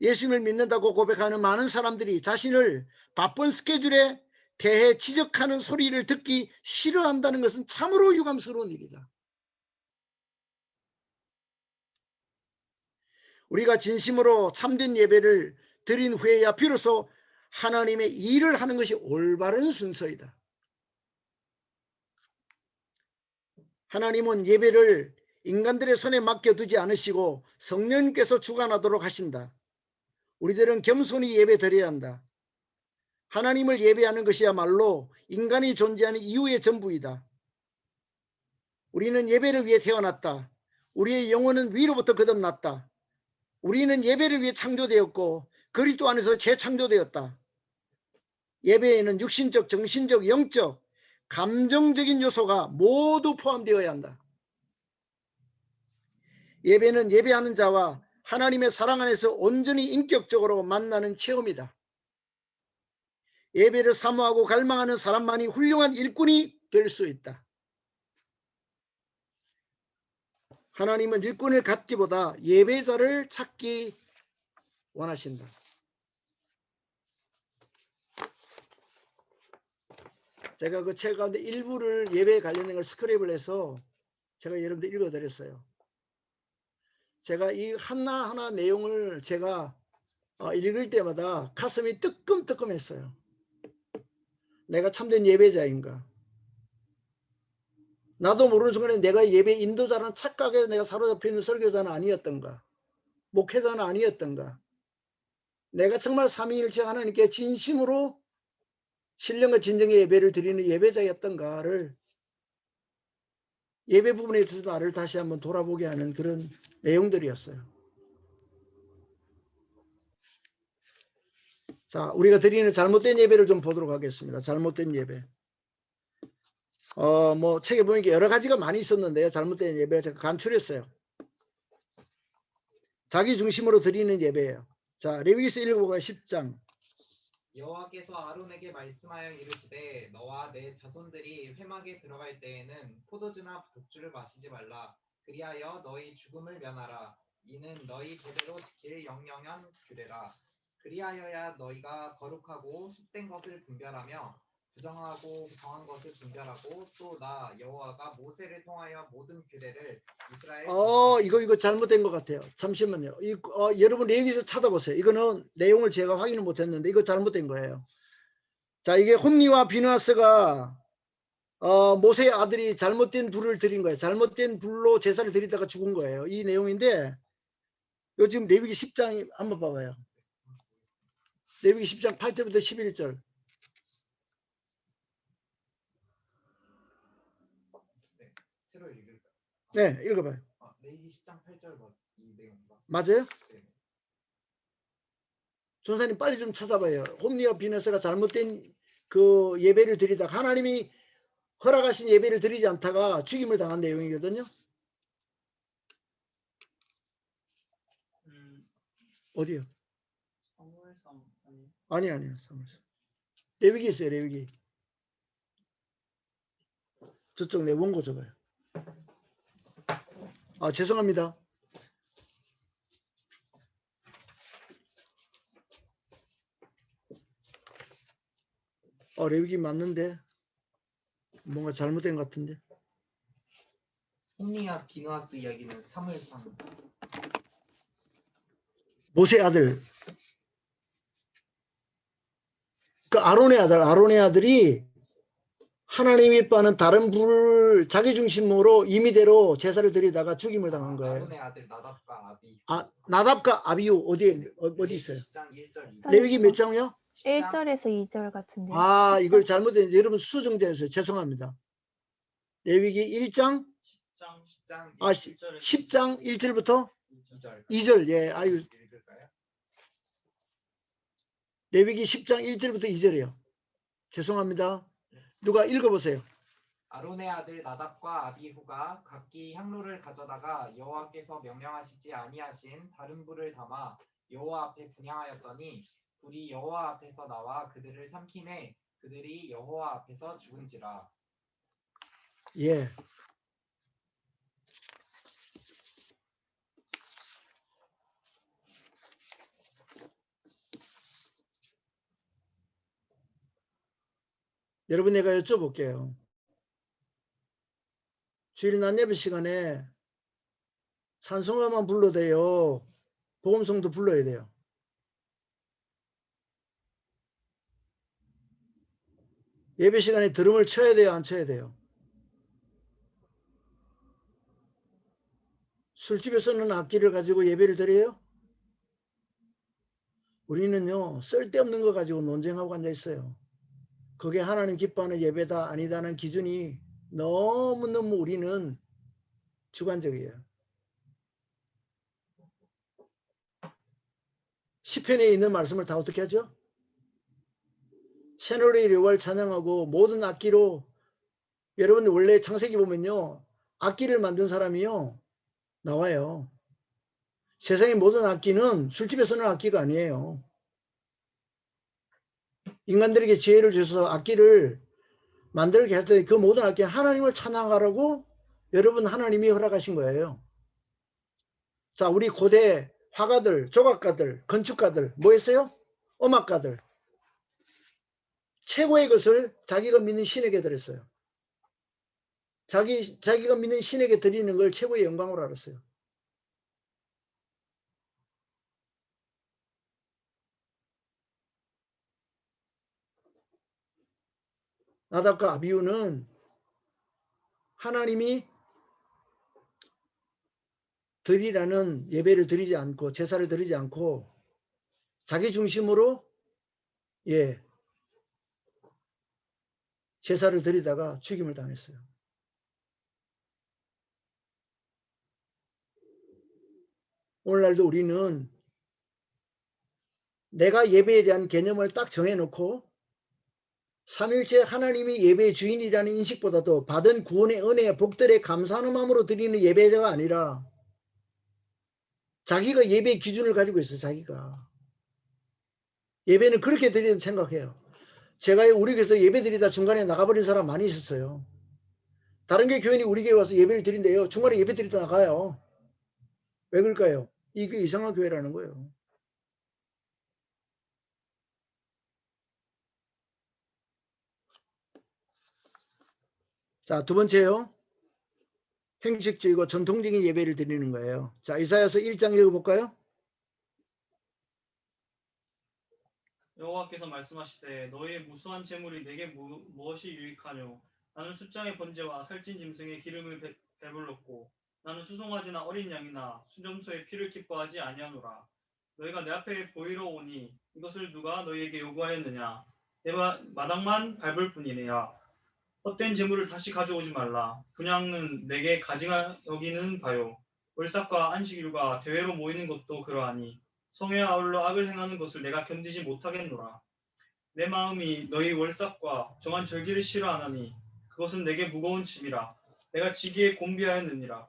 예수님을 믿는다고 고백하는 많은 사람들이 자신을 바쁜 스케줄에 대해 지적하는 소리를 듣기 싫어한다는 것은 참으로 유감스러운 일이다. 우리가 진심으로 참된 예배를 드린 후에야 비로소 하나님의 일을 하는 것이 올바른 순서이다. 하나님은 예배를 인간들의 손에 맡겨두지 않으시고 성령님께서 주관하도록 하신다. 우리들은 겸손히 예배 드려야 한다. 하나님을 예배하는 것이야말로 인간이 존재하는 이유의 전부이다. 우리는 예배를 위해 태어났다. 우리의 영혼은 위로부터 거듭났다. 우리는 예배를 위해 창조되었고 그리스도 안에서 재창조되었다. 예배에는 육신적, 정신적, 영적, 감정적인 요소가 모두 포함되어야 한다. 예배는 예배하는 자와 하나님의 사랑 안에서 온전히 인격적으로 만나는 체험이다. 예배를 사모하고 갈망하는 사람만이 훌륭한 일꾼이 될 수 있다. 하나님은 일꾼을 갖기보다 예배자를 찾기 원하신다. 제가 그 책 가운데 일부를 예배에 관련된 걸 스크랩을 해서 제가 여러분들 읽어드렸어요. 제가 이 하나하나 내용을 제가 읽을 때마다 가슴이 뜨끔뜨끔했어요. 내가 참된 예배자인가? 나도 모르는 순간에 내가 예배 인도자라는 착각에 내가 사로잡혀 있는 설교자는 아니었던가? 목회자는 아니었던가? 내가 정말 삼위일체 하나님께 진심으로 신령과 진정의 예배를 드리는 예배자였던가를 예배 부분에 있어서 나를 다시 한번 돌아보게 하는 그런 내용들이었어요. 자, 우리가 드리는 잘못된 예배를 좀 보도록 하겠습니다. 잘못된 예배. 뭐 책에 보니까 여러 가지가 많이 있었는데요. 잘못된 예배를 제가 간추렸어요. 자기 중심으로 드리는 예배예요. 자, 레위기서 10장. 여호와께서 아론에게 말씀하여 이르시되 너와 내 자손들이 회막에 들어갈 때에는 포도주나 독주를 마시지 말라. 그리하여 너희 죽음을 면하라. 이는 너희 대대로 지킬 영영한 규례라. 그리하여야 너희가 거룩하고 속된 것을 분별하며 부정하고 정한 것을 분별하고 또 나 여호와가 모세를 통하여 모든 규례를 이스라엘 이거 잘못된 것 같아요. 잠시만요. 여러분 레위기서 찾아보세요. 이거는 내용을 제가 확인을 못했는데 이거 잘못된 거예요. 자, 이게 홈니와 비누아스가 모세의 아들이 잘못된 불을 드린 거예요. 잘못된 불로 제사를 드리다가 죽은 거예요. 이 내용인데 요 지금 레위기 10장 한번 봐봐요. 레위기 10장 8절부터 11절. 새로 읽을까요? 네, 읽어봐요. 레위기 10장 8절 이 내용 맞습니다. 맞아요? 네. 전사님 빨리 좀 찾아봐요. 홈리와 비너스가 잘못된 그 예배를 드리다가 하나님이 허락하신 예배를 드리지 않다가 죽임을 당한 내용이거든요. 어디요? 사무엘상 아니요. 사무엘상. 레위기 있어요. 레위기. 저쪽 내 원고 줘봐요. 죄송합니다. 레위기 맞는데 뭔가 잘못된 것 같은데. 홈리와 비누아스 이야기는 사무엘상. 모세 아들. 그 아론의 아들이 하나님이 빠는 다른 불을 자기 중심으로 임의대로 제사를 드리다가 죽임을 당한 거예요. 아론의 아들 나답과 아비. 나답과 아비유 어디 있어요? 10장 1절 2절. 레위기 몇 장요? 1절에서 2절 같은데요. 아, 10장? 이걸 잘못했는데 여러분 수정되었어요. 죄송합니다. 레위기 1장 10장 10장 1절부터 2절. 2절. 예. 아유, 읽을까요? 레위기 10장 1절부터 2절이에요. 죄송합니다. 누가 읽어보세요. 아론의 아들 나답과 아비후가 각기 향로를 가져다가 여호와께서 명령하시지 아니하신 다른 불을 담아 여호와 앞에 분향하였더니 불이 여호와 앞에서 나와 그들을 삼키매 그들이 여호와 앞에서 죽은지라. 예. 여러분, 내가 여쭤볼게요. 주일 낮 예배 시간에 찬송가만 불러도 돼요? 복음성도 불러야 돼요? 예배 시간에 드럼을 쳐야 돼요? 안 쳐야 돼요? 술집에 쓰는 악기를 가지고 예배를 드려요? 우리는요, 쓸데없는 거 가지고 논쟁하고 앉아 있어요. 그게 하나님 기뻐하는 예배다 아니다는 기준이 너무너무 우리는 주관적이에요. 시편에 있는 말씀을 다 어떻게 하죠? 새노래 여호와를 찬양하고 모든 악기로. 여러분 원래 창세기 보면요, 악기를 만든 사람이요 나와요. 세상의 모든 악기는 술집에 쓰는 악기가 아니에요. 인간들에게 지혜를 주셔서 악기를 만들게 했더니 그 모든 악기 하나님을 찬양하라고 여러분 하나님이 허락하신 거예요. 자, 우리 고대 화가들, 조각가들, 건축가들 뭐 했어요? 음악가들. 최고의 것을 자기가 믿는 신에게 드렸어요. 자기가 믿는 신에게 드리는 걸 최고의 영광으로 알았어요. 나답과 아비후는 하나님이 드리라는 예배를 드리지 않고 제사를 드리지 않고 자기 중심으로 제사를 드리다가 죽임을 당했어요. 오늘날도 우리는 내가 예배에 대한 개념을 딱 정해놓고 삼일째 하나님이 예배의 주인이라는 인식보다도 받은 구원의 은혜의 복들에 감사하는 마음으로 드리는 예배자가 아니라 자기가 예배의 기준을 가지고 있어요. 자기가 예배는 그렇게 드리는 생각해요. 제가 우리 교회에서 예배 드리다 중간에 나가버린 사람 많이 있었어요. 다른 교회 교인이 우리 교회 와서 예배를 드린대요. 중간에 예배 드리다 나가요. 왜 그럴까요? 이게 이상한 교회라는 거예요. 자, 두 번째요. 형식적이고 전통적인 예배를 드리는 거예요. 자, 이사야서 1장 읽어볼까요? 여호와께서 말씀하시되 너희의 무수한 재물이 내게 무엇이 유익하뇨? 나는 숫장의 번제와 살찐 짐승의 기름을 배불렀고 나는 수송아지나 어린 양이나 수점소의 피를 기뻐하지 아니하노라. 너희가 내 앞에 보이러 오니 이것을 누가 너희에게 요구하였느냐? 내 마당만 밟을 뿐이니라. 헛된 재물을 다시 가져오지 말라. 분향은 내게 가증하 여기는 바요. 월삭과 안식일과 대회로 모이는 것도 그러하니 성에 아울러 악을 행하는 것을 내가 견디지 못하겠노라. 내 마음이 너희 월삭과 정한 절기를 싫어하나니 그것은 내게 무거운 짐이라. 내가 지기에 곤비하였느니라.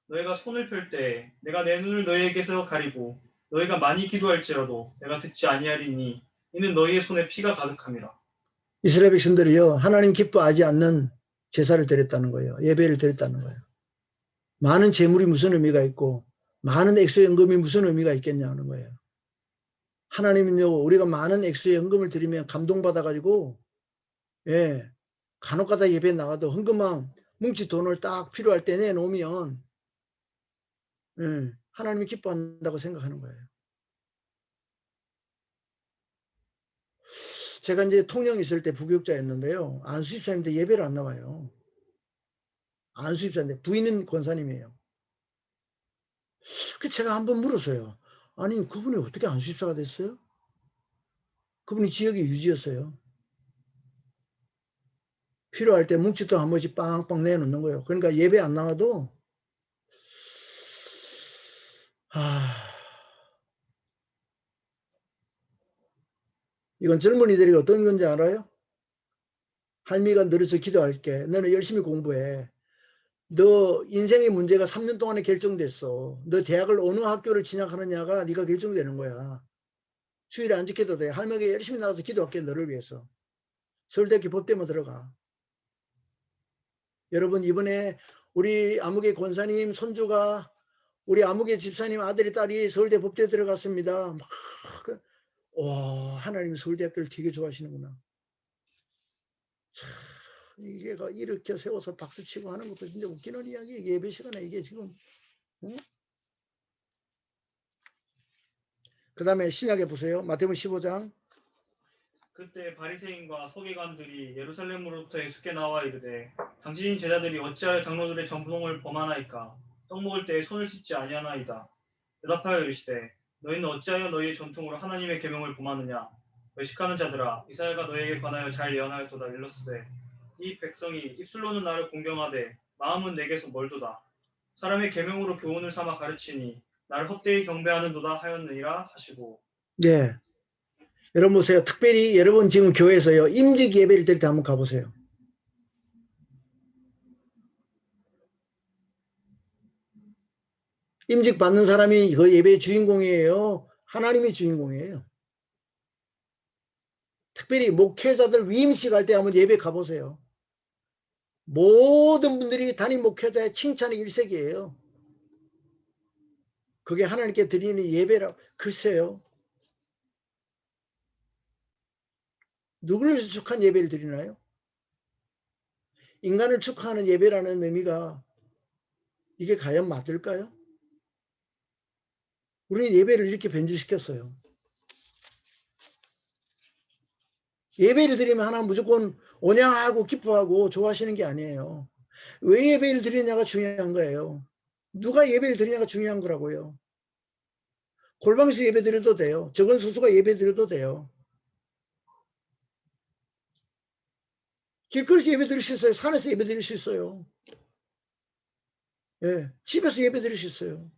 너희가 손을 펼 때에 내가 내 눈을 너희에게서 가리고 너희가 많이 기도할지라도 내가 듣지 아니하리니 이는 너희의 손에 피가 가득함이라. 이스라엘 백성들이요, 하나님 기뻐하지 않는 제사를 드렸다는 거예요. 예배를 드렸다는 거예요. 많은 재물이 무슨 의미가 있고 많은 액수의 연금이 무슨 의미가 있겠냐는 거예요. 하나님은요, 우리가 많은 액수의 연금을 드리면 감동받아가지고 예. 간혹가다 예배 나가도 헌금한 뭉치 돈을 딱 필요할 때 내놓으면 예, 하나님이 기뻐한다고 생각하는 거예요. 제가 이제 통영 있을 때 부교육자였는데요. 안수집사님도 예배를 안 나와요. 안수집사인데 부인은 권사님이에요. 그 제가 한번 물었어요. 아니 그분이 어떻게 안수집사가 됐어요? 그분이 지역의 유지였어요. 필요할 때 뭉치돈 한 번씩 빵빵 내놓는 거예요. 그러니까 예배 안 나와도 이건 젊은이들이 어떤 건지 알아요? 할미가 늘어서 기도할게. 너는 열심히 공부해. 너 인생의 문제가 3년 동안에 결정됐어. 너 대학을 어느 학교를 진학하느냐가 네가 결정되는 거야. 주일에 안 지켜도 돼. 할머니가 열심히 나가서 기도할게. 너를 위해서. 서울대학교 법대만 들어가. 여러분 이번에 우리 아무개 권사님 손주가 우리 아무개 집사님 아들이 딸이 서울대 법대 들어갔습니다. 막 와 하나님 서울대학교를 되게 좋아하시는구나. 참 이게 이렇게 세워서 박수치고 하는 것도 진짜 웃기는 이야기. 예배 시간에 이게 지금 응? 그 다음에 신약에 보세요. 마태복음 15장. 그때 바리새인과 서기관들이 예루살렘으로부터 예수께 나와 이르되 당신 제자들이 어찌하여 장로들의 전통을 범하나이까 떡 먹을 때에 손을 씻지 아니하나이다. 대답하여 이르시되 너희는 어찌하여 너희의 전통으로 하나님의 계명을 범하느냐. 외식하는 자들아 이사야가 너희에게 관하여 잘 예언하였도다. 일렀으되 이 백성이 입술로는 나를 공경하되 마음은 내게서 멀도다. 사람의 계명으로 교훈을 삼아 가르치니 나를 헛되이 경배하는도다 하였느니라 하시고. 네. 여러분 보세요. 특별히 여러분 지금 교회에서요. 임직 예배를 드릴 때 한번 가보세요. 임직 받는 사람이 그 예배의 주인공이에요. 하나님이 주인공이에요. 특별히 목회자들 위임식 할 때 한번 예배 가보세요. 모든 분들이 담임 목회자의 칭찬이 일색이에요. 그게 하나님께 드리는 예배라. 글쎄요. 누구를 축하한 예배를 드리나요? 인간을 축하하는 예배라는 의미가 이게 과연 맞을까요? 우리는 예배를 이렇게 변질시켰어요. 예배를 드리면 하나 무조건 온양하고 기뻐하고 좋아하시는 게 아니에요. 왜 예배를 드리냐가 중요한 거예요. 누가 예배를 드리냐가 중요한 거라고요. 골방에서 예배 드려도 돼요. 적은 수수가 예배 드려도 돼요. 길거리에서 예배 드릴 수 있어요. 산에서 예배 드릴 수 있어요. 예, 집에서 예배 드릴 수 있어요.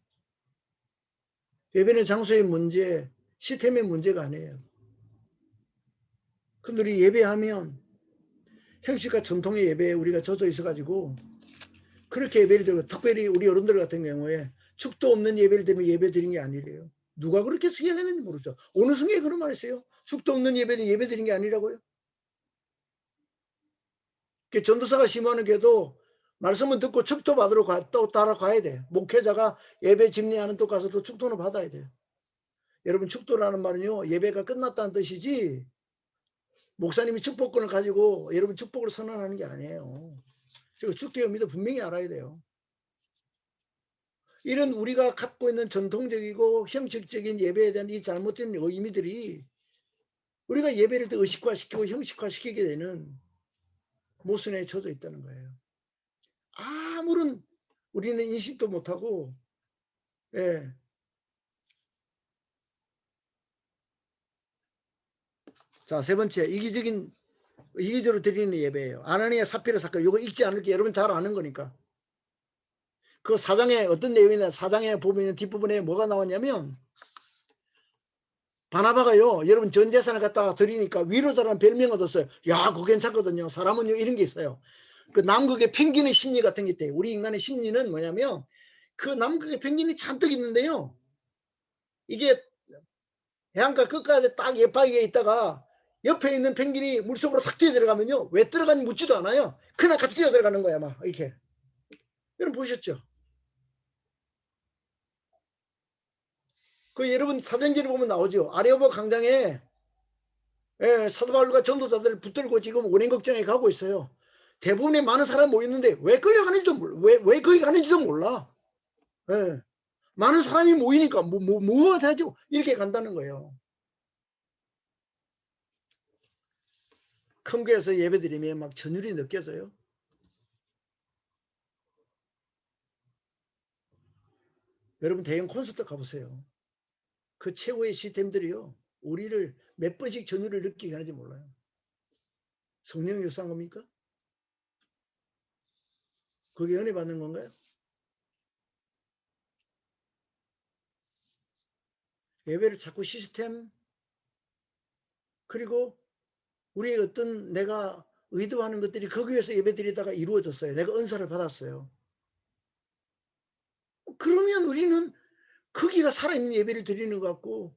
예배는 장소의 문제, 시스템의 문제가 아니에요. 근데 우리 예배하면 형식과 전통의 예배에 우리가 젖어 있어가지고 그렇게 예배를 드리고, 특별히 우리 어른들 같은 경우에 축도 없는 예배를 드리면 예배 드린 게 아니래요. 누가 그렇게 승계했는지 모르죠. 어느 성경에 그런 말 했어요? 축도 없는 예배는 예배 드린 게 아니라고요. 전도사가 심하는 게도 말씀은 듣고 축도 받으러 또 따라가야 돼. 목회자가 예배 집례하는 또 가서 또 축도는 받아야 돼요. 여러분 축도라는 말은요 예배가 끝났다는 뜻이지 목사님이 축복권을 가지고 여러분 축복을 선언하는 게 아니에요. 그리고 축도의 의미도 분명히 알아야 돼요. 이런 우리가 갖고 있는 전통적이고 형식적인 예배에 대한 이 잘못된 의미들이 우리가 예배를 더 의식화시키고 형식화시키게 되는 모순에 젖어 있다는 거예요. 아무런 우리는 인식도 못하고 예. 자, 세 번째 이기적으로 드리는 예배예요. 아나니아 삽비라 사건 이거 읽지 않을게 여러분 잘 아는 거니까. 그 사장에 어떤 내용이냐 사장에 보면 뒷부분에 뭐가 나왔냐면 바나바가요 여러분 전 재산을 갖다가 드리니까 위로자라는 별명 얻었어요. 야 그거 괜찮거든요. 사람은요 이런 게 있어요. 그 남극의 펭귄의 심리 같은 게 있대요. 우리 인간의 심리는 뭐냐면 그 남극의 펭귄이 잔뜩 있는데요. 이게 해안가 끝까지 딱 예쁘게 있다가 옆에 있는 펭귄이 물속으로 탁 뛰어 들어가면요. 왜 들어가는지 묻지도 않아요. 그냥 같이 뛰어 들어가는 거야 막 이렇게. 여러분 보셨죠? 그 여러분 사전지를 보면 나오죠. 아레오버 광장에 예, 사도 바울과 전도자들 붙들고 지금 원인 걱정에 가고 있어요. 대부분의 많은 사람 모였는데 왜 끌려가는지도 몰라. 왜 거기 가는지도 몰라. 예. 많은 사람이 모이니까 뭐가 되죠? 이렇게 간다는 거예요. 큰 교회에서 예배드리면 막 전율이 느껴져요. 여러분 대형 콘서트 가보세요. 그 최고의 시스템들이요. 우리를 몇 번씩 전율을 느끼게 하는지 몰라요. 성령이 요구한 겁니까? 그게 은혜 받는 건가요? 예배를 자꾸 시스템 그리고 우리의 어떤 내가 의도하는 것들이 거기에서 예배드리다가 이루어졌어요. 내가 은사를 받았어요. 그러면 우리는 거기가 살아있는 예배를 드리는 것 같고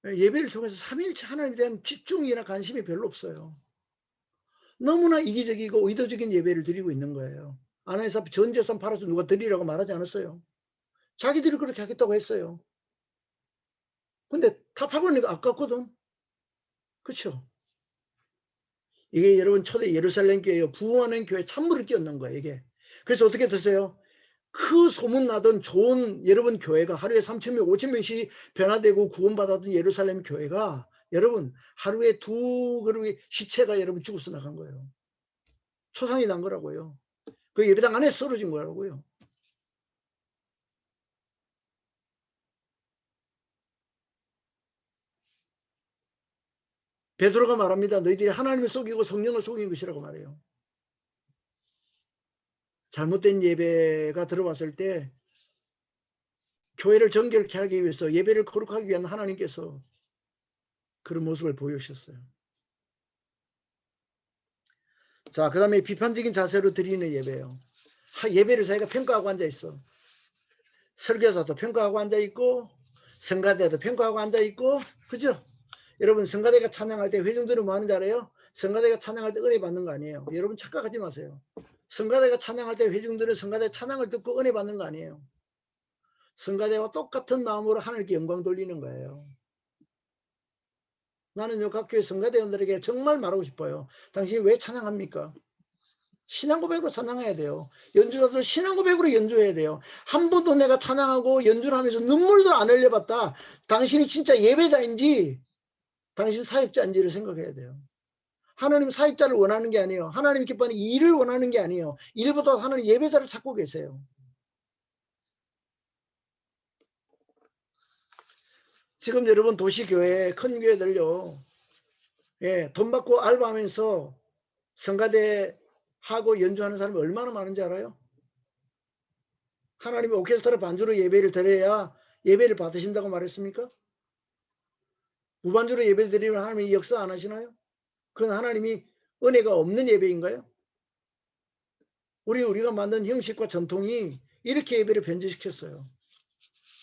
예배를 통해서 삼위일체 하나님에 대한 집중이나 관심이 별로 없어요. 너무나 이기적이고 의도적인 예배를 드리고 있는 거예요. 아나에서 전 재산 팔아서 누가 드리라고 말하지 않았어요. 자기들이 그렇게 하겠다고 했어요. 근데 다 파보니까 아깝거든. 그렇죠? 이게 여러분 초대 예루살렘 교회요. 부흥하는 교회 찬물을 끼얹는 거예요. 이게. 그래서 어떻게 됐어요? 그 소문나던 좋은 여러분 교회가 하루에 3,000명, 5,000명씩 변화되고 구원받았던 예루살렘 교회가 여러분 하루에 2그룹의 시체가 여러분 죽어서 나간 거예요. 초상이 난 거라고요. 그 예배당 안에 쓰러진 거라고요. 베드로가 말합니다. 너희들이 하나님을 속이고 성령을 속인 것이라고 말해요. 잘못된 예배가 들어왔을 때 교회를 정결케 하기 위해서 예배를 거룩하기 위한 하나님께서 그런 모습을 보여주셨어요. 자, 그 다음에 비판적인 자세로 드리는 예배예요. 예배를 자기가 평가하고 앉아있어. 설교사도 평가하고 앉아있고 성가대도 평가하고 앉아있고 그죠? 여러분 성가대가 찬양할 때 회중들은 뭐 하는지 알아요? 성가대가 찬양할 때 은혜 받는 거 아니에요. 여러분 착각하지 마세요. 성가대가 찬양할 때 회중들은 성가대 찬양을 듣고 은혜 받는 거 아니에요. 성가대와 똑같은 마음으로 하나님께 영광 돌리는 거예요. 나는 각 교회 성가대원들에게 정말 말하고 싶어요. 당신이 왜 찬양합니까? 신앙 고백으로 찬양해야 돼요. 연주자들 신앙 고백으로 연주해야 돼요. 한 번도 내가 찬양하고 연주를 하면서 눈물도 안 흘려봤다. 당신이 진짜 예배자인지 당신 사역자인지를 생각해야 돼요. 하나님 사역자를 원하는 게 아니에요. 하나님 기뻐하는 일을 원하는 게 아니에요. 일보다 하나님 예배자를 찾고 계세요. 지금 여러분 도시교회 큰 교회들요. 예, 돈 받고 알바하면서 성가대 하고 연주하는 사람이 얼마나 많은지 알아요? 하나님이 오케스트라 반주로 예배를 드려야 예배를 받으신다고 말했습니까? 무반주로 예배 드리면 하나님이 역사 안 하시나요? 그건 하나님이 은혜가 없는 예배인가요? 우리가 만든 형식과 전통이 이렇게 예배를 변질시켰어요.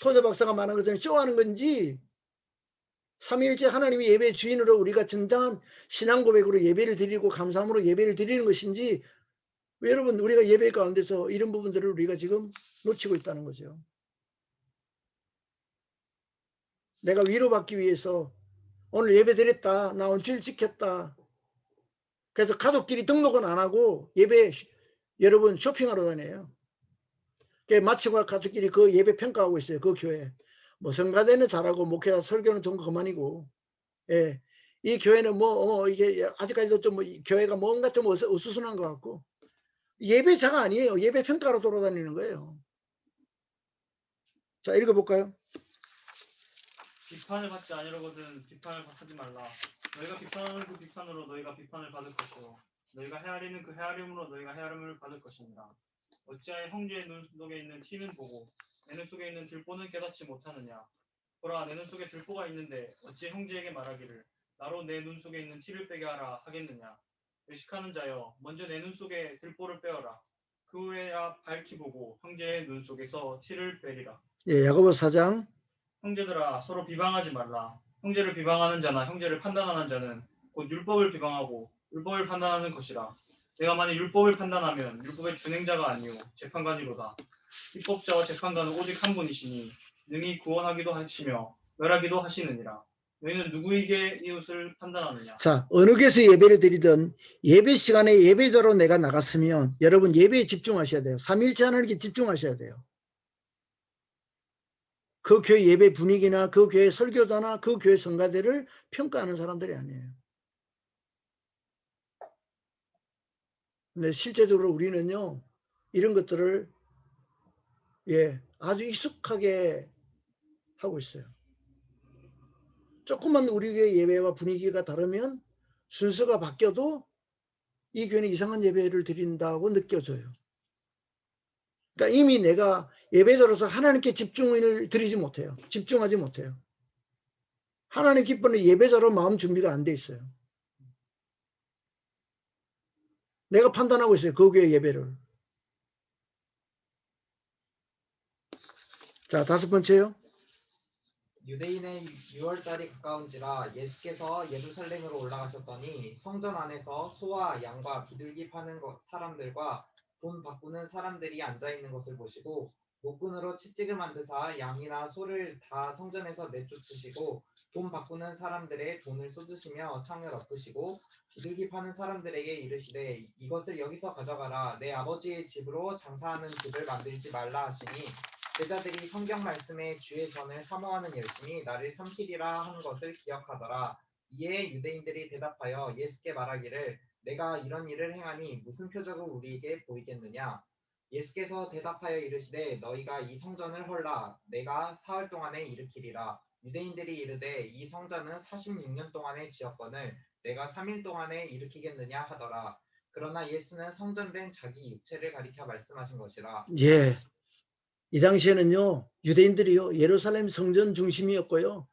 토저 박사가 말한 것처럼 쇼하는 건지 삼위일체 하나님이 예배의 주인으로 우리가 진정한 신앙 고백으로 예배를 드리고 감사함으로 예배를 드리는 것인지 여러분 우리가 예배 가운데서 이런 부분들을 우리가 지금 놓치고 있다는 거죠. 내가 위로받기 위해서 오늘 예배 드렸다. 나 오늘 주일 지켰다. 그래서 가족끼리 등록은 안 하고 예배 여러분 쇼핑하러 다녀요. 마치고 가족끼리 그 예배 평가하고 있어요. 그 교회. 뭐 성가대는 잘하고 목회자 설교는 좀 그만이고. 예. 이 교회는 뭐 이게 아직까지도 좀 교회가 뭔가 좀 어수선한 것 같고 예배자가 아니에요. 예배 평가로 돌아다니는 거예요. 자 읽어볼까요? 비판을 받지 아니하거든 비판을 하지 말라. 너희가 비판하는 그 비판으로 너희가 비판을 받을 것이요 너희가 헤아리는 그 헤아림으로 너희가 헤아림을 받을 것입니다. 어찌하여 형제의 눈 속에 있는 티는 보고 내 눈 속에 있는 들보는 깨닫지 못하느냐. 보라 내 눈 속에 들보가 있는데 어찌 형제에게 말하기를 나로 내 눈 속에 있는 티를 빼게 하라 하겠느냐. 의식하는 자여 먼저 내 눈 속에 들보를 빼어라. 그 후에야 밝히 보고 형제의 눈 속에서 티를 빼리라. 예, 야고보 4장. 형제들아 서로 비방하지 말라. 형제를 비방하는 자나 형제를 판단하는 자는 곧 율법을 비방하고 율법을 판단하는 것이라. 내가 만일 율법을 판단하면 율법의 준행자가 아니요 재판관이로다. 입법자와 재판관은 오직 한 분이시니 능히 구원하기도 하시며 멸하기도 하시느니라. 너희는 누구에게 이웃을 판단하느냐? 자, 어느 교회에서 예배를 드리든 예배 시간에 예배자로 내가 나갔으면 여러분 예배에 집중하셔야 돼요. 삼일째 하나님께 집중하셔야 돼요. 그 교회 예배 분위기나 그 교회 설교자나 그 교회 성가대를 평가하는 사람들이 아니에요. 근데 실제적으로 우리는요, 이런 것들을 아주 익숙하게 하고 있어요. 조금만 우리 교회 예배와 분위기가 다르면 순서가 바뀌어도 이 교회는 이상한 예배를 드린다고 느껴져요. 그러니까 이미 내가 예배자로서 하나님께 집중을 드리지 못해요. 집중하지 못해요. 하나님 기뻐하는 예배자로 마음 준비가 안 돼 있어요. 내가 판단하고 있어요. 그 교회 예배를. 자, 5번째요. 유대인의 6월달이 가까운지라 예수께서 예루살렘으로 올라가셨더니 성전 안에서 소와 양과 비둘기 파는 사람들과 돈 바꾸는 사람들이 앉아있는 것을 보시고 목군으로 채찍을 만드사 양이나 소를 다 성전에서 내쫓으시고 돈 바꾸는 사람들의 돈을 쏟으시며 상을 엎으시고 비둘기 파는 사람들에게 이르시되 이것을 여기서 가져가라. 내 아버지의 집으로 장사하는 집을 만들지 말라 하시니 제자들이 성경 말씀에 주의 전을 사모하는 열심이 나를 삼키리라 한 것을 기억하더라. 이에 유대인들이 대답하여 예수께 말하기를 내가 이런 일을 행하니 무슨 표적을 우리에게 보이겠느냐. 예수께서 대답하여 이르시되 너희가 이 성전을 헐라. 내가 사흘 동안에 일으키리라. 유대인들이 이르되 이 성전은 46년 동안에 지었거늘 내가 3일 동안에 일으키겠느냐 하더라. 그러나 예수는 성전된 자기 육체를 가리켜 말씀하신 것이라. 예. 이 당시에는요, 유대인들이요, 예루살렘 성전 중심이었고요.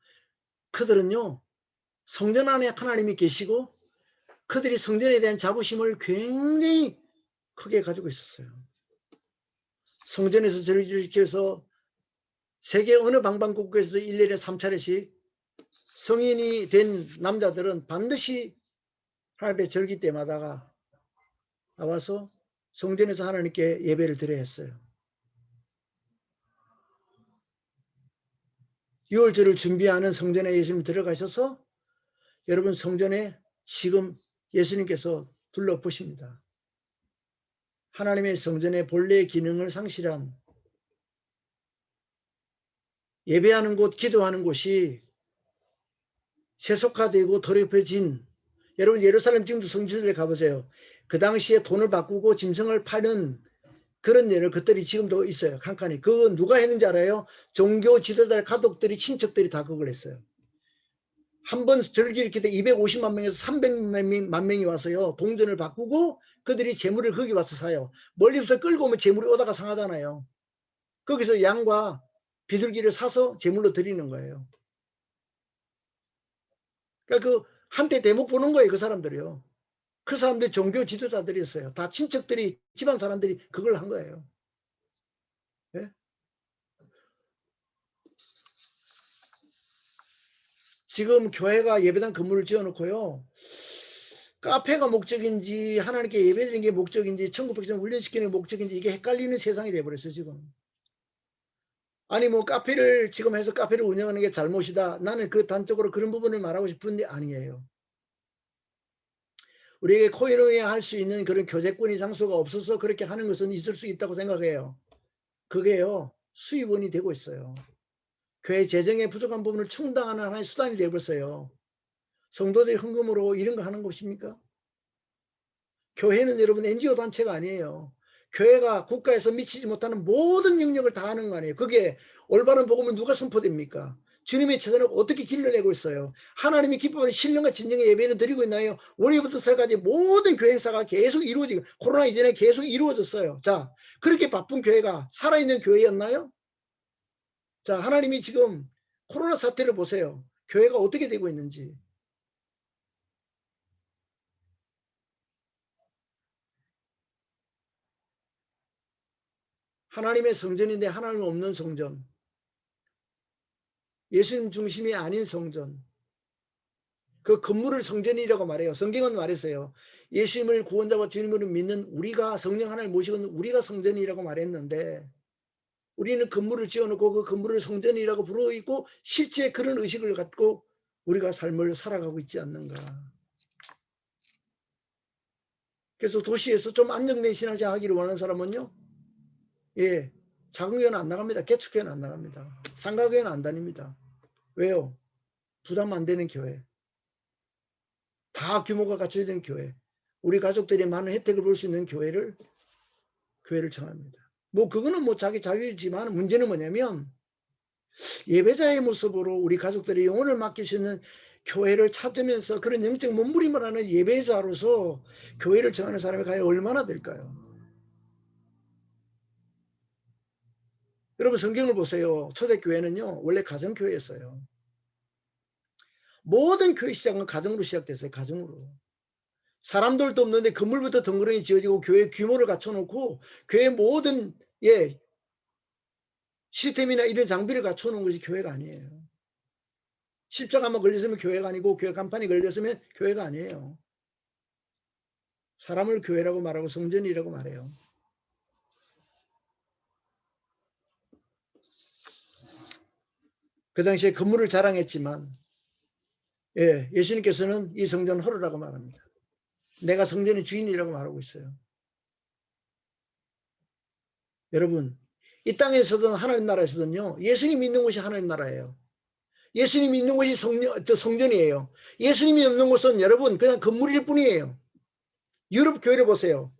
그들은요, 성전 안에 하나님이 계시고 그들이 성전에 대한 자부심을 굉장히 크게 가지고 있었어요. 성전에서 절기를 지켜서 세계 어느 방방곡곡에서 1년에 3차례씩 성인이 된 남자들은 반드시 하나님의 절기 때마다가 나와서 성전에서 하나님께 예배를 드려야 했어요. 유월절을 준비하는 성전에 예수님 들어가셔서 여러분 성전에 지금 예수님께서 둘러보십니다. 하나님의 성전의 본래의 기능을 상실한 예배하는 곳, 기도하는 곳이 세속화되고 더럽혀진, 여러분 예루살렘 지금도 성지들에 가보세요. 그 당시에 돈을 바꾸고 짐승을 파는 그런 예를 그들이 지금도 있어요. 칸칸이. 그거 누가 했는지 알아요? 종교 지도자 가족들이 친척들이 다 그걸 했어요. 한 번 절기 이렇게 돼 250만 명에서 300만 명이 와서요. 동전을 바꾸고 그들이 재물을 거기 와서 사요. 멀리부터 끌고 오면 재물이 오다가 상하잖아요. 거기서 양과 비둘기를 사서 재물로 드리는 거예요. 그러니까 그 한때 대목 보는 거예요. 그 사람들이요. 그 사람들이 종교 지도자들이었어요. 다 친척들이, 집안 사람들이 그걸 한 거예요. 네? 지금 교회가 예배당 건물을 지어놓고요. 카페가 목적인지 하나님께 예배드리는 게 목적인지 천국백성 훈련시키는 게 목적인지 이게 헷갈리는 세상이 돼버렸어요. 지금. 아니 뭐 카페를 지금 해서 카페를 운영하는 게 잘못이다. 나는 그 단적으로 그런 부분을 말하고 싶은데 아니에요. 우리에게 코인호에 할 수 있는 그런 교제권이 장소가 없어서 그렇게 하는 것은 있을 수 있다고 생각해요. 그게요. 수입원이 되고 있어요. 교회 재정에 부족한 부분을 충당하는 하나의 수단이 되어버렸어요. 성도들의 헌금으로 이런 거 하는 것입니까? 교회는 여러분 NGO 단체가 아니에요. 교회가 국가에서 미치지 못하는 모든 영역을 다 하는 거 아니에요. 그게 올바른 복음은 누가 선포됩니까? 주님의 체제는 어떻게 길을 내고 있어요? 하나님이 기뻐하는 신령과 진정의 예배는 드리고 있나요? 월요일부터 설까지 모든 교회 행사가 계속 이루어지고 코로나 이전에 계속 이루어졌어요. 자, 그렇게 바쁜 교회가 살아있는 교회였나요? 자, 하나님이 지금 코로나 사태를 보세요. 교회가 어떻게 되고 있는지. 하나님의 성전인데 하나님 없는 성전. 예수님 중심이 아닌 성전. 그 건물을 성전이라고 말해요. 성경은 말했어요. 예수님을 구원자와 주님으로 믿는 우리가 성령 하나를 모시고 있는 우리가 성전이라고 말했는데 우리는 건물을 지어놓고 그 건물을 성전이라고 부르고 있고 실제 그런 의식을 갖고 우리가 삶을 살아가고 있지 않는가. 그래서 도시에서 좀 안정된 신앙생활 하기를 원하는 사람은요, 예, 작은 교회는 안 나갑니다. 개척교회는 안 나갑니다. 상가교회는 안 다닙니다. 왜요? 부담 안 되는 교회. 다 규모가 갖춰야 되는 교회. 우리 가족들이 많은 혜택을 볼 수 있는 교회를 정합니다. 뭐 그거는 뭐 자기 자유이지만 문제는 뭐냐면 예배자의 모습으로 우리 가족들의 영혼을 맡길 수 있는 교회를 찾으면서 그런 영적 몸부림을 하는 예배자로서 교회를 정하는 사람이 과연 얼마나 될까요? 여러분 성경을 보세요. 초대교회는요 원래 가정교회였어요. 모든 교회 시작은 가정으로 시작됐어요. 가정으로. 사람들도 없는데 건물부터 덩그러니 지어지고 교회 규모를 갖춰놓고 교회 모든 시스템이나 이런 장비를 갖춰놓은 것이 교회가 아니에요. 십자가만 걸렸으면 교회가 아니고 교회 간판이 걸렸으면 교회가 아니에요. 사람을 교회라고 말하고 성전이라고 말해요. 그 당시에 건물을 자랑했지만 예수님께서는 이 성전 홀으라고 말합니다. 내가 성전의 주인이라고 말하고 있어요. 여러분 이 땅에서든 하나님 나라에서든요 예수님 믿는 곳이 하나님 나라예요. 예수님 믿는 곳이 성전이에요. 예수님이 없는 곳은 여러분 그냥 건물일 뿐이에요. 유럽 교회를 보세요.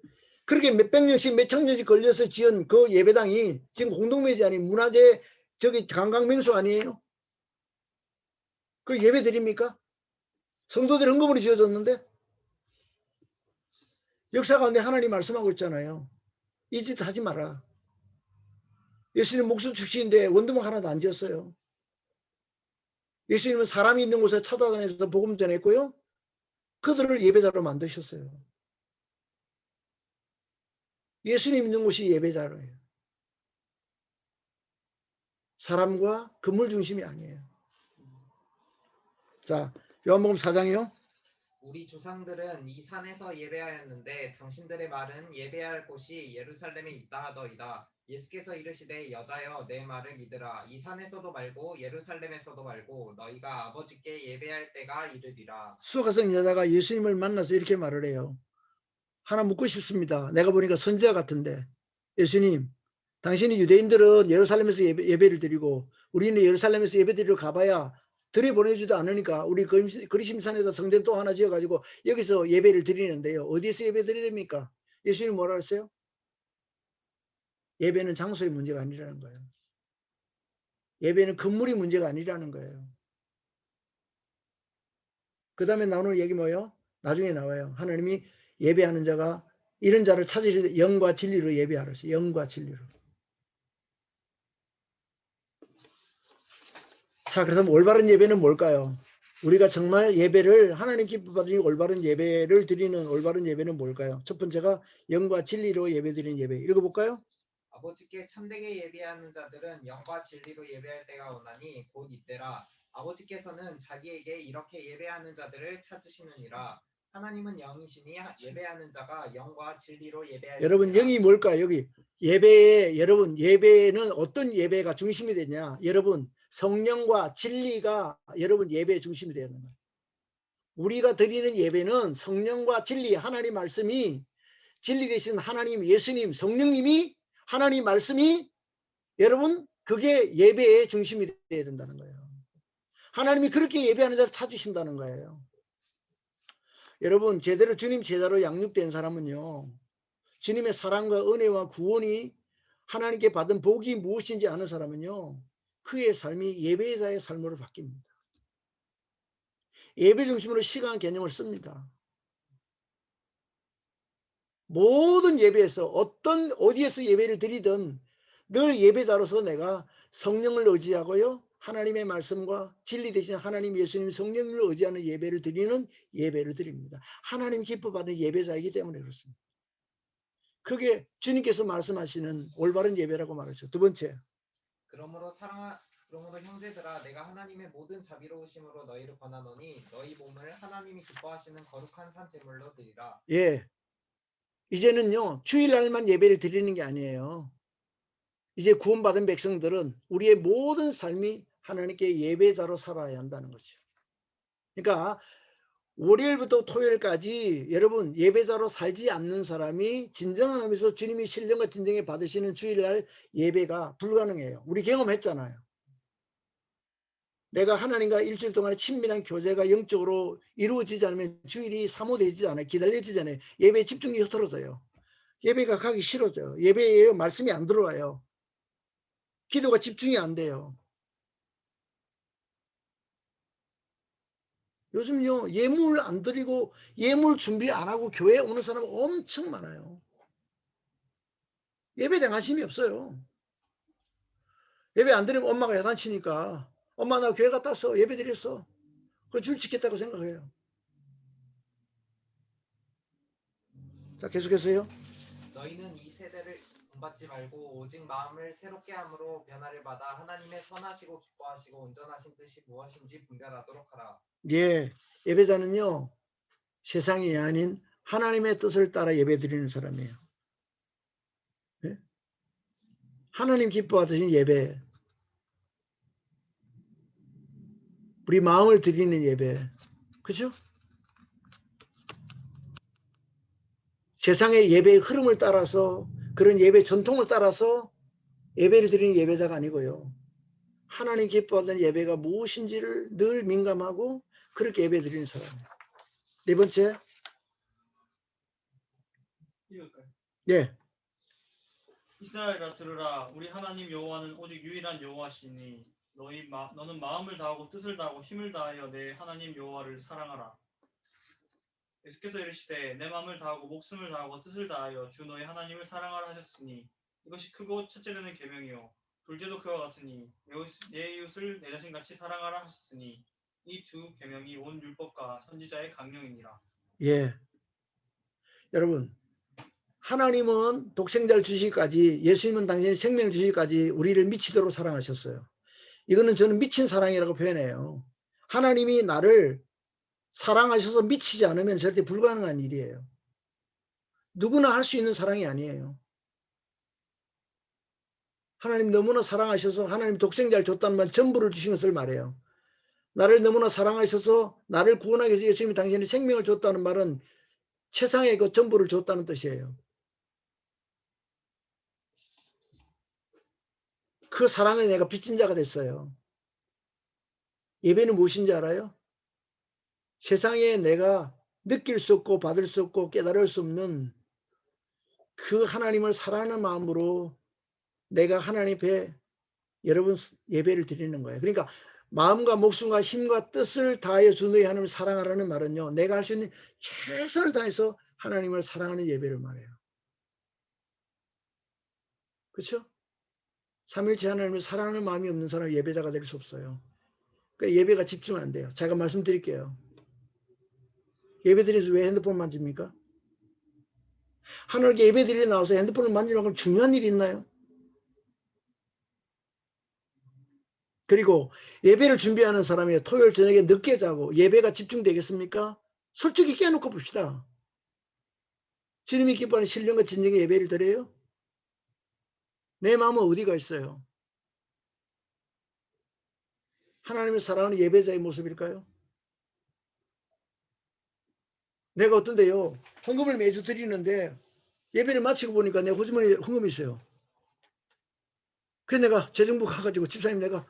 그렇게 몇백 년씩 몇천 년씩 걸려서 지은 그 예배당이 지금 공동묘지 아닌 문화재 저기 관광명소 아니에요? 그 예배 드립니까? 성도들 헌금으로 지어졌는데 역사 가운데 하나님 말씀하고 있잖아요. 이 짓 하지 마라. 예수님 목숨 주시는데 원두막 하나도 안 지었어요. 예수님은 사람이 있는 곳에 찾아다녀서 복음 전했고요. 그들을 예배자로 만드셨어요. 예수님 있는 곳이 예배자로예요. 사람과 건물 중심이 아니에요. 자, 요한복음 4장이요. 우리 조상들은 이 산에서 예배하였는데 당신들의 말은 예배할 곳이 예루살렘에 있다 하더이다. 예수께서 이르시되 여자여 내 말을 믿으라. 이 산에서도 말고 예루살렘에서도 말고 너희가 아버지께 예배할 때가 이르리라. 수가성 여자가 예수님을 만나서 이렇게 말을 해요. 하나 묻고 싶습니다. 내가 보니까 선지자 같은데 예수님 당신이 유대인들은 예루살렘에서 예배를 드리고 우리는 예루살렘에서 예배드리러 가봐야 들여보내지도 않으니까 우리 그리심산에서 성전 또 하나 지어가지고 여기서 예배를 드리는데요. 어디에서 예배 드립니까? 예수님 뭐라 했어요? 예배는 장소의 문제가 아니라는 거예요. 예배는 건물이 문제가 아니라는 거예요. 그 다음에 나오는 얘기 뭐예요? 나중에 나와요. 하나님이 예배하는 자가 이런 자를 찾으시되 영과 진리로 예배하라시. 영과 진리로. 자, 그래서 올바른 예배는 뭘까요? 우리가 정말 예배를 하나님 기뻐 받으니 올바른 예배를 드리는 올바른 예배는 뭘까요? 첫 번째가 영과 진리로 예배드리는 예배. 읽어볼까요? 아버지께 참되게 예배하는 자들은 영과 진리로 예배할 때가 오나니 곧 이때라. 아버지께서는 자기에게 이렇게 예배하는 자들을 찾으시느니라. 하나님은 영이시니 예배하는 자가 영과 진리로 예배할 여러분 것이라. 영이 뭘까요? 여기 예배에 여러분 예배는 어떤 예배가 중심이 되냐? 여러분 성령과 진리가 여러분 예배의 중심이 되는 거예요. 우리가 드리는 예배는 성령과 진리 하나님 말씀이 진리 되신 하나님 예수님 성령님이 하나님 말씀이 여러분 그게 예배의 중심이 되어야 된다는 거예요. 하나님이 그렇게 예배하는 자를 찾으신다는 거예요. 여러분 제대로 주님 제자로 양육된 사람은요. 주님의 사랑과 은혜와 구원이 하나님께 받은 복이 무엇인지 아는 사람은요. 그의 삶이 예배자의 삶으로 바뀝니다. 예배 중심으로 시간 개념을 씁니다. 모든 예배에서 어디에서 예배를 드리든 늘 예배자로서 내가 성령을 의지하고요. 하나님의 말씀과 진리 되신 하나님 예수님 성령을 의지하는 예배를 드리는 예배를 드립니다. 하나님 기뻐 받는 예배자이기 때문에 그렇습니다. 그게 주님께서 말씀하시는 올바른 예배라고 말하죠. 두 번째. 그러므로 형제들아 내가 하나님의 모든 자비로우심으로 너희를 권하노니 너희 몸을 하나님이 기뻐하시는 거룩한 산 제물로 드리라. 예. 이제는요. 주일날만 예배를 드리는 게 아니에요. 이제 구원받은 백성들은 우리의 모든 삶이 하나님께 예배자로 살아야 한다는 거죠. 그러니까 월요일부터 토요일까지 여러분 예배자로 살지 않는 사람이 진정한 의미에서 주님이 신령과 진정에 받으시는 주일날 예배가 불가능해요. 우리 경험했잖아요. 내가 하나님과 일주일 동안의 친밀한 교제가 영적으로 이루어지지 않으면 주일이 사모되지 않아요. 기다려지지 않아요. 예배에 집중력이 흐트러져요. 예배가 가기 싫어져요. 예배에 말씀이 안 들어와요. 기도가 집중이 안 돼요. 요즘요 예물 안 드리고 예물 준비 안 하고 교회 오는 사람 엄청 많아요. 예배에 대한 관심이 없어요. 예배 안 드리면 엄마가 야단치니까 엄마 나 교회 갔다 왔어. 예배 드렸어. 그 줄 지켰다고 생각해요. 자 계속해서요. 너희는 이 세대를 본받지 말고 오직 마음을 새롭게 함으로 변화를 받아 하나님의 선하시고 기뻐하시고 온전하신 뜻이 무엇인지 분별하도록 하라. 예, 예배자는요 세상이 아닌 하나님의 뜻을 따라 예배드리는 사람이에요. 예? 하나님 기뻐하시는 예배, 우리 마음을 드리는 예배, 그죠? 세상의 예배의 흐름을 따라서 그런 예배 전통을 따라서 예배를 드리는 예배자가 아니고요. 하나님 기뻐하는 예배가 무엇인지를 늘 민감하고 그렇게 예배 드리는 사람이에요. 네 번째, 읽을까요? 네, 이스라엘아 들으라. 우리 하나님 여호와는 오직 유일한 여호와시니 너는 마음을 다하고 뜻을 다하고 힘을 다하여 내 하나님 여호와를 사랑하라. 계속해서 이르시되 내 마음을 다하고 목숨을 다하고 뜻을 다하여 주 너의 하나님을 사랑하라 하셨으니 이것이 크고 첫째 되는 계명이요 둘째도 그와 같으니 내 이웃을 내 자신같이 사랑하라 하셨으니 이 두 계명이 온 율법과 선지자의 강령이니라. 예. 여러분, 하나님은 독생자를 주시기까지, 예수님은 당신의 생명을 주시기까지 우리를 미치도록 사랑하셨어요. 이거는 저는 미친 사랑이라고 표현해요. 하나님이 나를 사랑하셔서 미치지 않으면 절대 불가능한 일이에요. 누구나 할 수 있는 사랑이 아니에요. 하나님 너무나 사랑하셔서 하나님 독생자를 줬다는 말 전부를 주신 것을 말해요. 나를 너무나 사랑하셔서 나를 구원하기 위해서 예수님이 당신의 생명을 줬다는 말은 세상에 그 전부를 줬다는 뜻이에요. 그 사랑에 내가 빚진 자가 됐어요. 예배는 무엇인지 알아요? 세상에 내가 느낄 수 없고 받을 수 없고 깨달을 수 없는 그 하나님을 사랑하는 마음으로 내가 하나님 앞에 여러분 예배를 드리는 거예요. 그러니까 마음과 목숨과 힘과 뜻을 다하여 주 너의 하나님을 사랑하라는 말은요. 내가 할 수 있는 최선을 다해서 하나님을 사랑하는 예배를 말해요. 그렇죠? 삼일째 하나님을 사랑하는 마음이 없는 사람은 예배자가 될 수 없어요. 그러니까 예배가 집중 안 돼요. 제가 말씀드릴게요. 예배 드리면서 왜 핸드폰 만집니까? 하나님께 예배 드리러 나와서 핸드폰을 만지는 건 중요한 일이 있나요? 그리고 예배를 준비하는 사람이 토요일 저녁에 늦게 자고 예배가 집중되겠습니까? 솔직히 깨놓고 봅시다. 주님이 기뻐하는 신령과 진정의 예배를 드려요? 내 마음은 어디가 있어요? 하나님을 사랑하는 예배자의 모습일까요? 내가 어떤데요? 헌금을 매주 드리는데 예배를 마치고 보니까 내 호주머니에 헌금이 있어요. 그래서 내가 재정부 가가지고 집사님 내가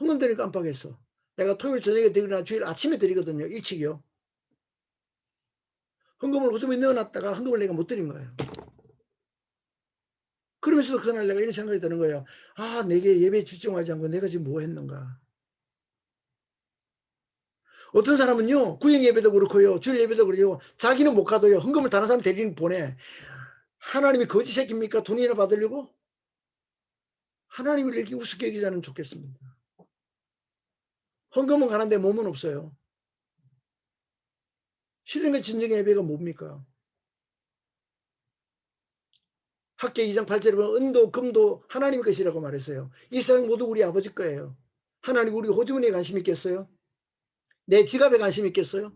헌금 드리는 깜빡했어. 내가 토요일 저녁에 드리거나 주일 아침에 드리거든요. 일찍이요. 헌금을 호주머니에 넣어놨다가 헌금을 내가 못 드린 거예요. 그러면서 그날 내가 이런 생각이 드는 거예요. 아, 내게 예배에 집중하지 않고 내가 지금 뭐 했는가. 어떤 사람은요, 구역 예배도 그렇고요, 주일 예배도 그렇고, 자기는 못 가도요, 헌금을 다른 사람 데리는 보내. 하나님이 거지 새끼입니까? 돈이나 받으려고? 하나님을 이렇게 우습게 여기지 않으면 좋겠습니다. 헌금은 가는데 몸은 없어요. 신령과 진정의 예배가 뭡니까? 학계 2장 8절에 보면 은도 금도 하나님 것이라고 말했어요. 이 세상 모두 우리 아버지 거예요. 하나님 우리 호주머니에 관심 있겠어요? 내 지갑에 관심 있겠어요?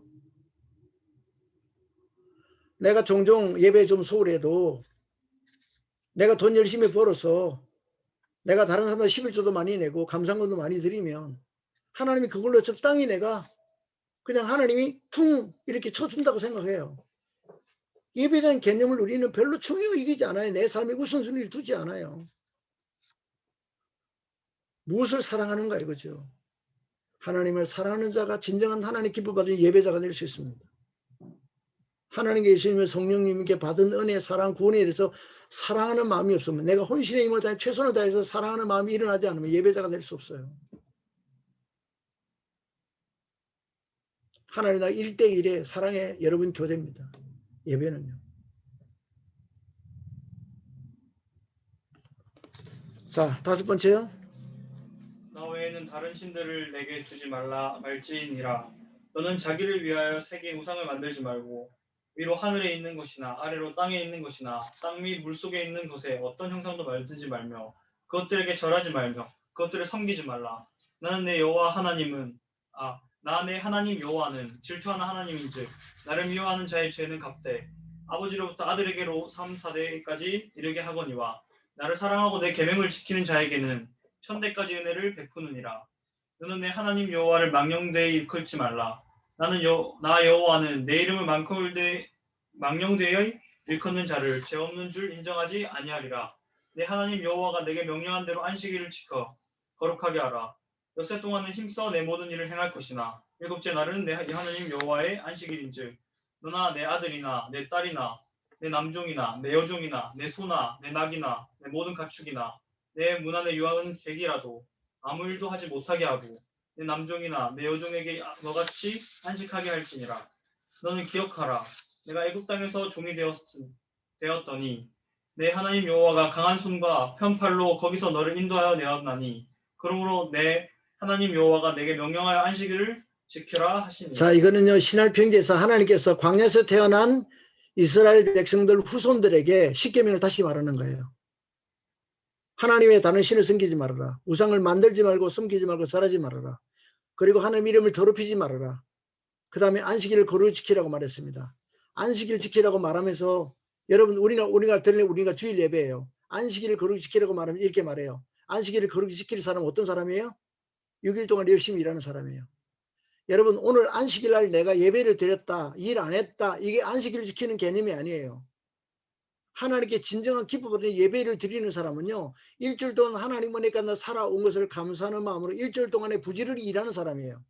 내가 종종 예배 좀 소홀해도 내가 돈 열심히 벌어서 내가 다른 사람보다 11조도 많이 내고 감상금도 많이 드리면 하나님이 그걸로 적당히 내가 그냥 하나님이 퉁 이렇게 쳐준다고 생각해요. 예배에 대한 개념을 우리는 별로 중요 여기지 않아요. 내 삶의 우선순위를 두지 않아요. 무엇을 사랑하는가 이거죠. 하나님을 사랑하는 자가 진정한 하나님 기뻐 받은 예배자가 될 수 있습니다. 하나님께 예수님의 성령님께 받은 은혜, 사랑, 구원에 대해서 사랑하는 마음이 없으면, 내가 혼신의 힘을 다해 최선을 다해서 사랑하는 마음이 일어나지 않으면 예배자가 될 수 없어요. 하나님과 1대1의 사랑의 여러분 교제입니다. 예배는요. 자, 5번째요. 나 외에는 다른 신들을 내게 두지 말지니라. 너는 자기를 위하여 세계 우상을 만들지 말고 위로 하늘에 있는 것이나 아래로 땅에 있는 것이나 땅 및 물속에 있는 것에 어떤 형상도 만들지 말며 그것들에게 절하지 말며 그것들을 섬기지 말라. 나는 내 여호와 하나님은 나 내 하나님 여호와는 질투하는 하나님인즉 나를 미워하는 자의 죄는 갚되 아버지로부터 아들에게로 3, 4대까지 이르게 하거니와 나를 사랑하고 내 계명을 지키는 자에게는 천대까지 은혜를 베푸느니라. 너는 내 하나님 여호와를 망령되이 일컬지 말라. 나 여호와는 내 이름을 망령되이 일컫는 자를 죄 없는 줄 인정하지 아니하리라. 내 하나님 여호와가 내게 명령한 대로 안식일을 지켜 거룩하게 하라. 엿새 동안은 힘써 내 모든 일을 행할 것이나 일곱째 날은 내 하나님 여호와의 안식일인즉 너나 내 아들이나 내 딸이나 내 남종이나 내 여종이나 내 소나 내 낙이나 내 모든 가축이나 내 문 안에 유하는 객이라도 아무 일도 하지 못하게 하고 내 남종이나 내 여종에게 너같이 안식하게 할지니라. 너는 기억하라. 내가 애굽 땅에서 종이 되었더니 내 하나님 여호와가 강한 손과 편팔로 거기서 너를 인도하여 내었나니 그러므로 내 하나님 여호와가 내게 명령하여 안식일을 지키라 하시니. 자, 이거는요, 신할평지에서 하나님께서 광야에서 태어난 이스라엘 백성들 후손들에게 십계명을 다시 말하는 거예요. 하나님의 다른 신을 섬기지 말아라. 우상을 만들지 말고 섬기지 말고 절하지 말아라. 그리고 하나님 이름을 더럽히지 말아라. 그 다음에 안식일을 거룩히 지키라고 말했습니다. 안식일 지키라고 말하면서 여러분 우리가 들으려 우리가 주일 예배예요. 안식일을 거룩히 지키라고 말하면 이렇게 말해요. 안식일을 거룩히 지킬 사람은 어떤 사람이에요? 6일 동안 열심히 일하는 사람이에요. 여러분 오늘 안식일 날 내가 예배를 드렸다, 일 안 했다, 이게 안식일을 지키는 개념이 아니에요. 하나님께 진정한 기쁨으로 예배를 드리는 사람은요, 일주일 동안 하나님 은혜 가운데 살아온 것을 감사하는 마음으로 일주일 동안에 부지런히 일하는 사람이에요.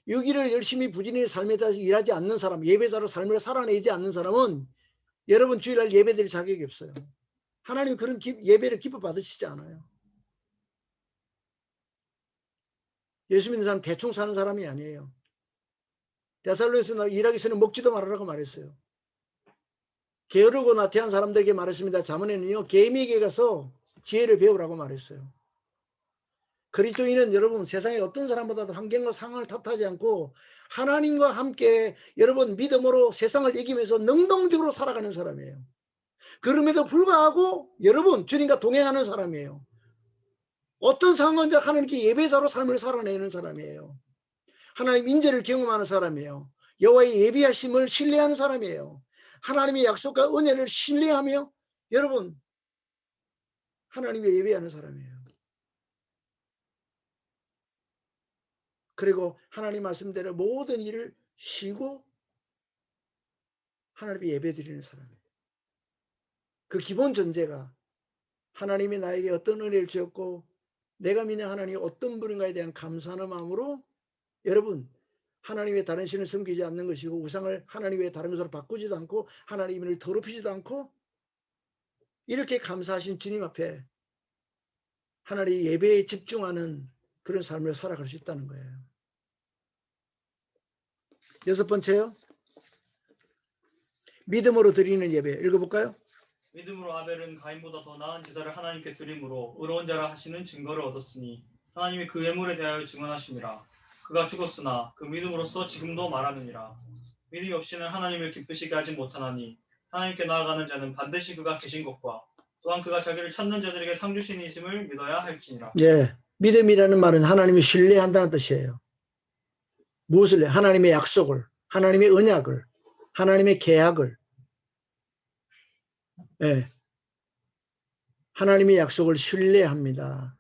6일을 열심히 부지런히 삶에 대해서 일하지 않는 사람, 예배자로 삶을 살아내지 않는 사람은 여러분 주일날 예배 드릴 자격이 없어요. 하나님 그런 예배를 기뻐 받으시지 않아요. 예수 믿는 사람 대충 사는 사람이 아니에요. 데살로니가서 일하기 전에 먹지도 말아라고 말했어요. 게으르고 나태한 사람들에게 말했습니다. 자문에는요, 개미에게 가서 지혜를 배우라고 말했어요. 그리스도인은 여러분 세상에 어떤 사람보다도 환경과 상황을 탓하지 않고 하나님과 함께 여러분 믿음으로 세상을 이기면서 능동적으로 살아가는 사람이에요. 그럼에도 불구하고 여러분 주님과 동행하는 사람이에요. 어떤 상황인지 하나님께 예배자로 삶을 살아내는 사람이에요. 하나님 인재를 경험하는 사람이에요. 여호와의 예비하심을 신뢰하는 사람이에요. 하나님의 약속과 은혜를 신뢰하며 여러분 하나님의 예배하는 사람이에요. 그리고 하나님 말씀대로 모든 일을 쉬고 하나님의 예배 드리는 사람이에요. 그 기본 전제가 하나님이 나에게 어떤 은혜를 주었고 내가 믿는 하나님이 어떤 분인가에 대한 감사하는 마음으로 여러분 하나님의 다른 신을 섬기지 않는 것이고 우상을 하나님의 다른 것으로 바꾸지도 않고 하나님을 더럽히지도 않고 이렇게 감사하신 주님 앞에 하나님의 예배에 집중하는 그런 삶을 살아갈 수 있다는 거예요. 6번째요. 믿음으로 드리는 예배. 읽어볼까요? 믿음으로 아벨은 가인보다 더 나은 제사를 하나님께 드림으로 의로운 자라 하시는 증거를 얻었으니 하나님이 그 예물에 대하여 증언하심이라. 그가 죽었으나 그 믿음으로써 지금도 말하느니라. 믿음이 없이는 하나님을 기쁘시게 하지 못하나니 하나님께 나아가는 자는 반드시 그가 계신 것과 또한 그가 자기를 찾는 자들에게 상 주시는 이심을 믿어야 할지니라. 예, 믿음이라는 말은 하나님을 신뢰한다는 뜻이에요. 무엇을 해? 하나님의 약속을, 하나님의 언약을, 하나님의 계약을, 예, 하나님의 약속을 신뢰합니다.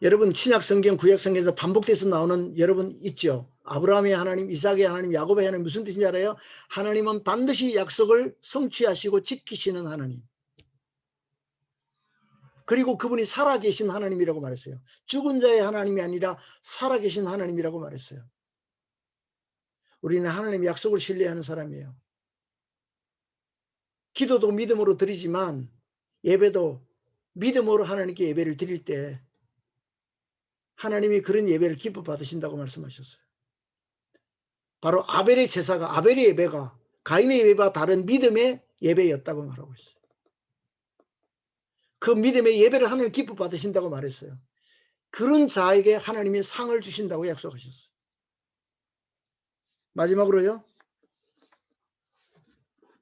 여러분 신약 성경, 구약 성경에서 반복돼서 나오는 여러분 있죠. 아브라함의 하나님, 이삭의 하나님, 야곱의 하나님 무슨 뜻인지 알아요? 하나님은 반드시 약속을 성취하시고 지키시는 하나님. 그리고 그분이 살아계신 하나님이라고 말했어요. 죽은 자의 하나님이 아니라 살아계신 하나님이라고 말했어요. 우리는 하나님의 약속을 신뢰하는 사람이에요. 기도도 믿음으로 드리지만 예배도 믿음으로 하나님께 예배를 드릴 때 하나님이 그런 예배를 기뻐 받으신다고 말씀하셨어요. 바로 아벨의 제사가, 아벨의 예배가 가인의 예배와 다른 믿음의 예배였다고 말하고 있어요. 그 믿음의 예배를 하나님 기뻐 받으신다고 말했어요. 그런 자에게 하나님이 상을 주신다고 약속하셨어요. 마지막으로요.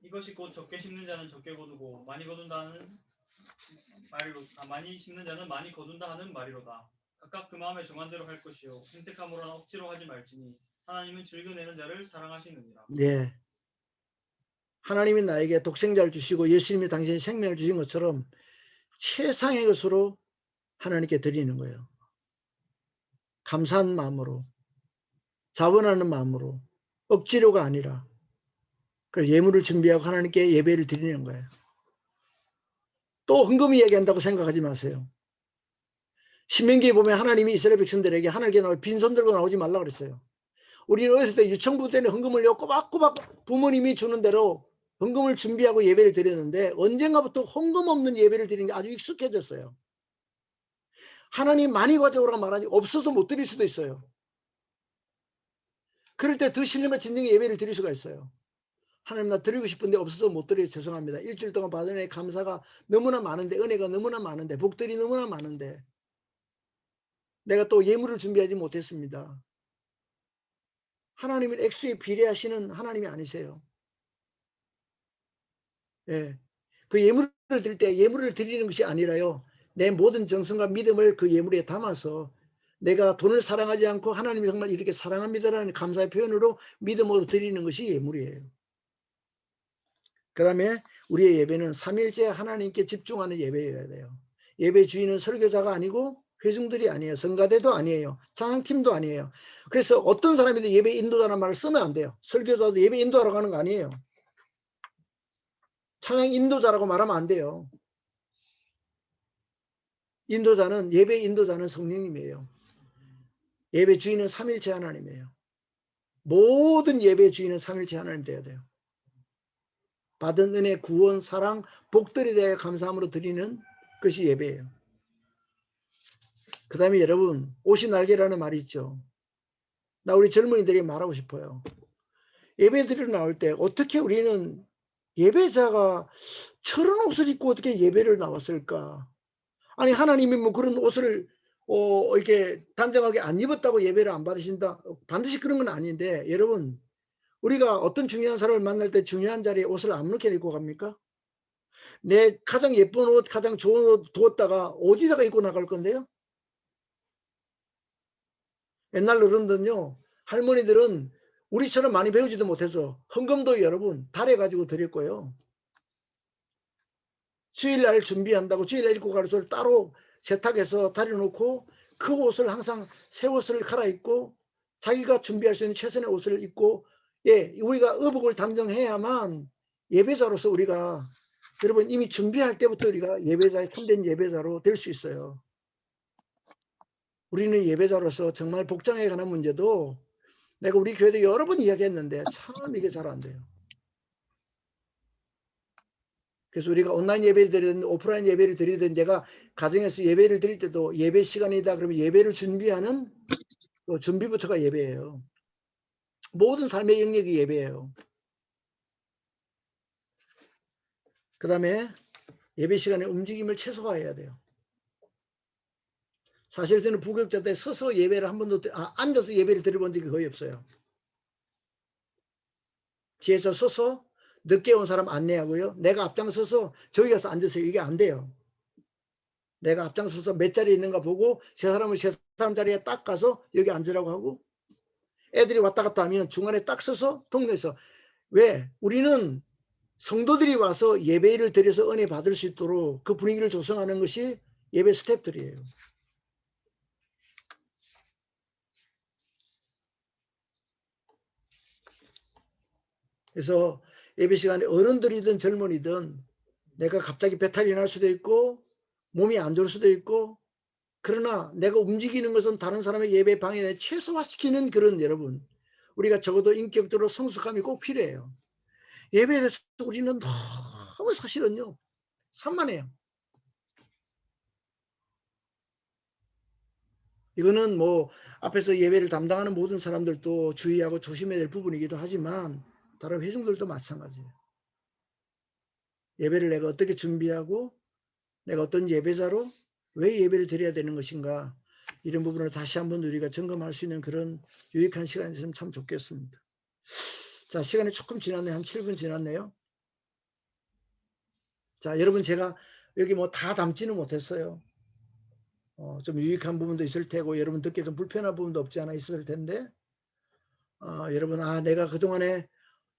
이것이 곧 적게 심는 자는 적게 거두고 많이 거둔다는 말이로 많이 심는 자는 많이 거둔다 하는 말이로다. 각각 그 마음에 정한 대로 할 것이요 생색함으로나 억지로 하지 말지니 하나님은 즐겨내는 자를 사랑하시느니라. 네. 하나님이 나에게 독생자를 주시고 예수님이 당신의 생명을 주신 것처럼 최상의 것으로 하나님께 드리는 거예요. 감사한 마음으로, 자원하는 마음으로, 억지로가 아니라 그 예물을 준비하고 하나님께 예배를 드리는 거예요. 또 헌금 이야기한다고 생각하지 마세요. 신명기에 보면 하나님이 이스라엘 백성들에게 하늘께 나와 빈손 들고 나오지 말라 그랬어요. 우리는 어렸을 때 유청부 때는 헌금을 꼬박꼬박 부모님이 주는 대로 헌금을 준비하고 예배를 드렸는데 언젠가부터 헌금 없는 예배를 드리는 게 아주 익숙해졌어요. 하나님 많이 가져오라고 말하니 없어서 못 드릴 수도 있어요. 그럴 때 더 신령과 진정의 예배를 드릴 수가 있어요. 하나님 나 드리고 싶은데 없어서 못 드려 죄송합니다. 일주일 동안 받은 애 감사가 너무나 많은데 은혜가 너무나 많은데 복들이 너무나 많은데 내가 또 예물을 준비하지 못했습니다. 하나님은 액수에 비례하시는 하나님이 아니세요. 예. 그 예물을 드릴 때 예물을 드리는 것이 아니라요. 내 모든 정성과 믿음을 그 예물에 담아서 내가 돈을 사랑하지 않고 하나님이 정말 이렇게 사랑합니다라는 감사의 표현으로 믿음으로 드리는 것이 예물이에요. 그 다음에 우리의 예배는 삼일째 하나님께 집중하는 예배여야 돼요. 예배 주인은 설교자가 아니고 회중들이 아니에요. 성가대도 아니에요. 찬양팀도 아니에요. 그래서 어떤 사람인데 예배 인도자라는 말을 쓰면 안 돼요. 설교자도 예배 인도하러 가는 거 아니에요. 찬양 인도자라고 말하면 안 돼요. 예배 인도자는 성령님이에요. 예배 주인은 삼일체 하나님이에요. 모든 예배 주인은 삼일체 하나님 되어야 돼요. 받은 은혜, 구원, 사랑, 복들에 대해 감사함으로 드리는 것이 예배예요. 그 다음에 여러분, 옷이 날개라는 말이 있죠. 나 우리 젊은이들이 말하고 싶어요. 예배 드리러 나올 때 어떻게 우리는 예배자가 저런 옷을 입고 어떻게 예배를 나왔을까? 아니 하나님이 뭐 그런 옷을 이렇게 단정하게 안 입었다고 예배를 안 받으신다? 반드시 그런 건 아닌데 여러분 우리가 어떤 중요한 사람을 만날 때 중요한 자리에 옷을 아무렇게 입고 갑니까? 내 가장 예쁜 옷, 가장 좋은 옷 두었다가 어디다가 입고 나갈 건데요? 옛날 어른들은요, 할머니들은 우리처럼 많이 배우지도 못해서 헌금도 여러분 달에 가지고 드렸고요. 주일날 준비한다고 주일날 입고 갈 옷을 따로 세탁해서 다려놓고 그 옷을 항상 새 옷을 갈아입고 자기가 준비할 수 있는 최선의 옷을 입고 우리가 의복을 단정해야만 예배자로서 우리가 여러분 이미 준비할 때부터 우리가 예배자의 참된 예배자로 될 수 있어요. 우리는 예배자로서 정말 복장에 관한 문제도 내가 우리 교회도 여러 번 이야기했는데 참 이게 잘 안 돼요. 그래서 우리가 온라인 예배를 드리든 오프라인 예배를 드리든 제가 가정에서 예배를 드릴 때도 예배 시간이다 그러면 예배를 준비하는 준비부터가 예배예요. 모든 삶의 영역이 예배예요. 그 다음에 예배 시간에 움직임을 최소화해야 돼요. 사실 저는 부교육자 때 서서 예배를 한 번도 앉아서 예배를 드려본 적이 거의 없어요. 뒤에서 서서 늦게 온 사람 안내하고요. 내가 앞장서서 저기 가서 앉으세요. 이게 안 돼요. 내가 앞장서서 몇 자리에 있는가 보고 세 사람은 세 사람 자리에 딱 가서 여기 앉으라고 하고 애들이 왔다 갔다 하면 중간에 딱 서서 동네에서 왜? 우리는 성도들이 와서 예배를 드려서 은혜 받을 수 있도록 그 분위기를 조성하는 것이 예배 스태프들이에요. 그래서 예배 시간에 어른들이든 젊은이든 내가 갑자기 배탈이 날 수도 있고 몸이 안 좋을 수도 있고, 그러나 내가 움직이는 것은 다른 사람의 예배 방해를 최소화시키는 그런, 여러분, 우리가 적어도 인격적으로 성숙함이 꼭 필요해요. 예배에 대해서 우리는 너무 사실은요 산만해요. 이거는 뭐 앞에서 예배를 담당하는 모든 사람들도 주의하고 조심해야 될 부분이기도 하지만 다른 회중들도 마찬가지예요. 예배를 내가 어떻게 준비하고 내가 어떤 예배자로 왜 예배를 드려야 되는 것인가, 이런 부분을 다시 한번 우리가 점검할 수 있는 그런 유익한 시간이 있으면 참 좋겠습니다. 자, 시간이 조금 지났네요. 한 7분 지났네요. 자, 여러분, 제가 여기 뭐 다 담지는 못했어요. 좀 유익한 부분도 있을 테고 여러분 듣기 좀 불편한 부분도 없지 않아 있을 텐데, 여러분, 내가 그동안에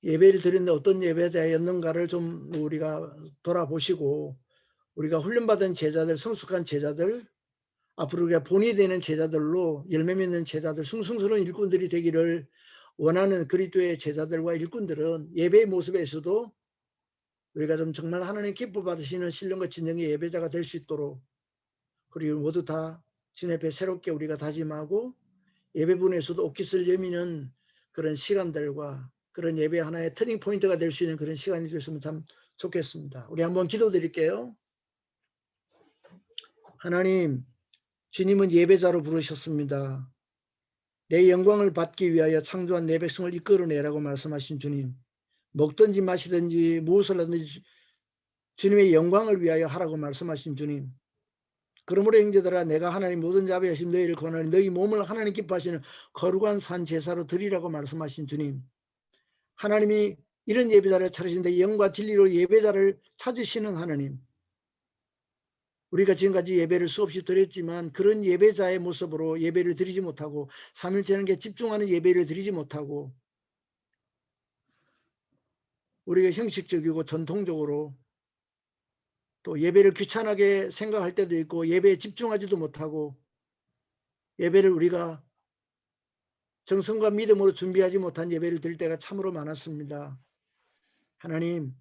예배를 드렸는데 어떤 예배자였는가를 좀 우리가 돌아보시고, 우리가 훈련받은 제자들, 성숙한 제자들, 앞으로 우리가 본이 되는 제자들로 열매 맺는 제자들, 숭숭스러운 일꾼들이 되기를 원하는 그리스도의 제자들과 일꾼들은 예배의 모습에서도 우리가 좀 정말 하나님 기뻐 받으시는 신령과 진정의 예배자가 될 수 있도록, 그리고 모두 다 주님 앞에 새롭게 우리가 다짐하고 예배분에서도 옷깃을 여미는 그런 시간들과 그런 예배 하나의 터닝 포인트가 될 수 있는 그런 시간이 됐으면 참 좋겠습니다. 우리 한번 기도드릴게요. 하나님, 주님은 예배자로 부르셨습니다. 내 영광을 받기 위하여 창조한 내 백성을 이끌어내라고 말씀하신 주님, 먹든지 마시든지 무엇을 하든지 주님의 영광을 위하여 하라고 말씀하신 주님, 그러므로 형제들아, 내가 하나님 모든 자비에 하신 너희를 권하니 너희 몸을 하나님 기뻐하시는 거룩한 산 제사로 드리라고 말씀하신 주님, 하나님이 이런 예배자를 찾으신데 영과 진리로 예배자를 찾으시는 하나님, 우리가 지금까지 예배를 수없이 드렸지만 그런 예배자의 모습으로 예배를 드리지 못하고 삼일체능에 집중하는 예배를 드리지 못하고 우리가 형식적이고 전통적으로 또 예배를 귀찮게 생각할 때도 있고 예배에 집중하지도 못하고 예배를 우리가 정성과 믿음으로 준비하지 못한 예배를 드릴 때가 참으로 많았습니다. 하나님,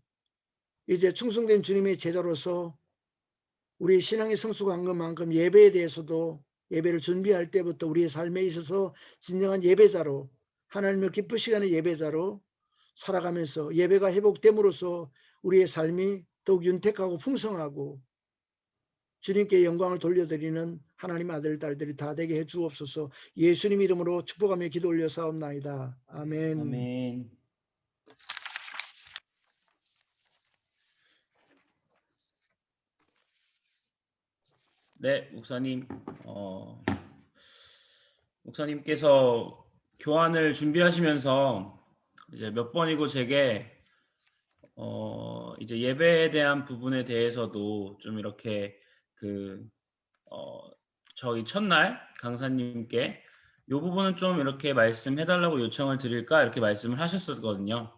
이제 충성된 주님의 제자로서 우리 신앙의 성숙한 것만큼 예배에 대해서도 예배를 준비할 때부터 우리의 삶에 있어서 진정한 예배자로, 하나님을 기쁘시게 하는 예배자로 살아가면서 예배가 회복됨으로써 우리의 삶이 더욱 윤택하고 풍성하고 주님께 영광을 돌려드리는 하나님 아들 딸들이 다 되게 해 주옵소서. 예수님 이름으로 축복하며 기도 올려 사옵나이다. 아멘. 아멘. 네, 목사님. 목사님께서 교환을 준비하시면서 이제 몇 번이고 제게 이제 예배에 대한 부분에 대해서도 좀 이렇게 저희 첫날 강사님께 이 부분은 좀 이렇게 말씀해달라고 요청을 드릴까 이렇게 말씀을 하셨었거든요.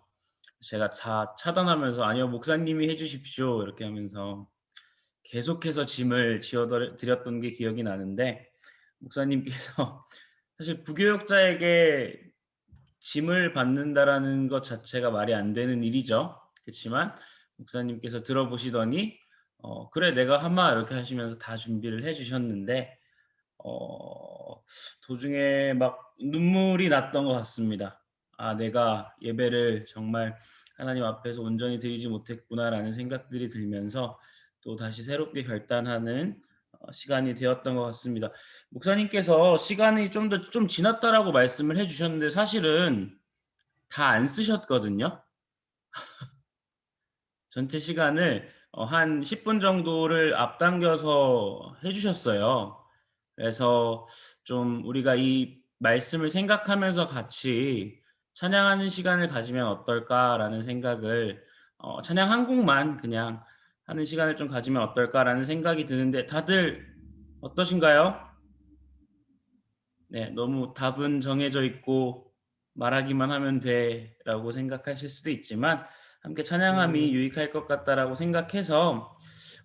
제가 다 차단하면서 아니요, 목사님이 해주십시오 이렇게 하면서 계속해서 짐을 지어드렸던 게 기억이 나는데, 목사님께서 사실 부교역자에게 짐을 받는다라는 것 자체가 말이 안 되는 일이죠. 그렇지만 목사님께서 들어보시더니 그래 내가 하마 이렇게 하시면서 다 준비를 해주셨는데 도중에 막 눈물이 났던 것 같습니다. 내가 예배를 정말 하나님 앞에서 온전히 드리지 못했구나라는 생각들이 들면서 또 다시 새롭게 결단하는 시간이 되었던 것 같습니다. 목사님께서 시간이 좀 지났다라고 말씀을 해주셨는데 사실은 다 안 쓰셨거든요. 전체 시간을 한 10분 정도를 앞당겨서 해주셨어요. 그래서 좀 우리가 이 말씀을 생각하면서 같이 찬양하는 시간을 가지면 어떨까라는 생각을 찬양 한 곡만 그냥 하는 시간을 좀 가지면 어떨까라는 생각이 드는데 다들 어떠신가요? 네, 너무 답은 정해져 있고 말하기만 하면 돼라고 생각하실 수도 있지만 함께 찬양함이 유익할 것 같다라고 생각해서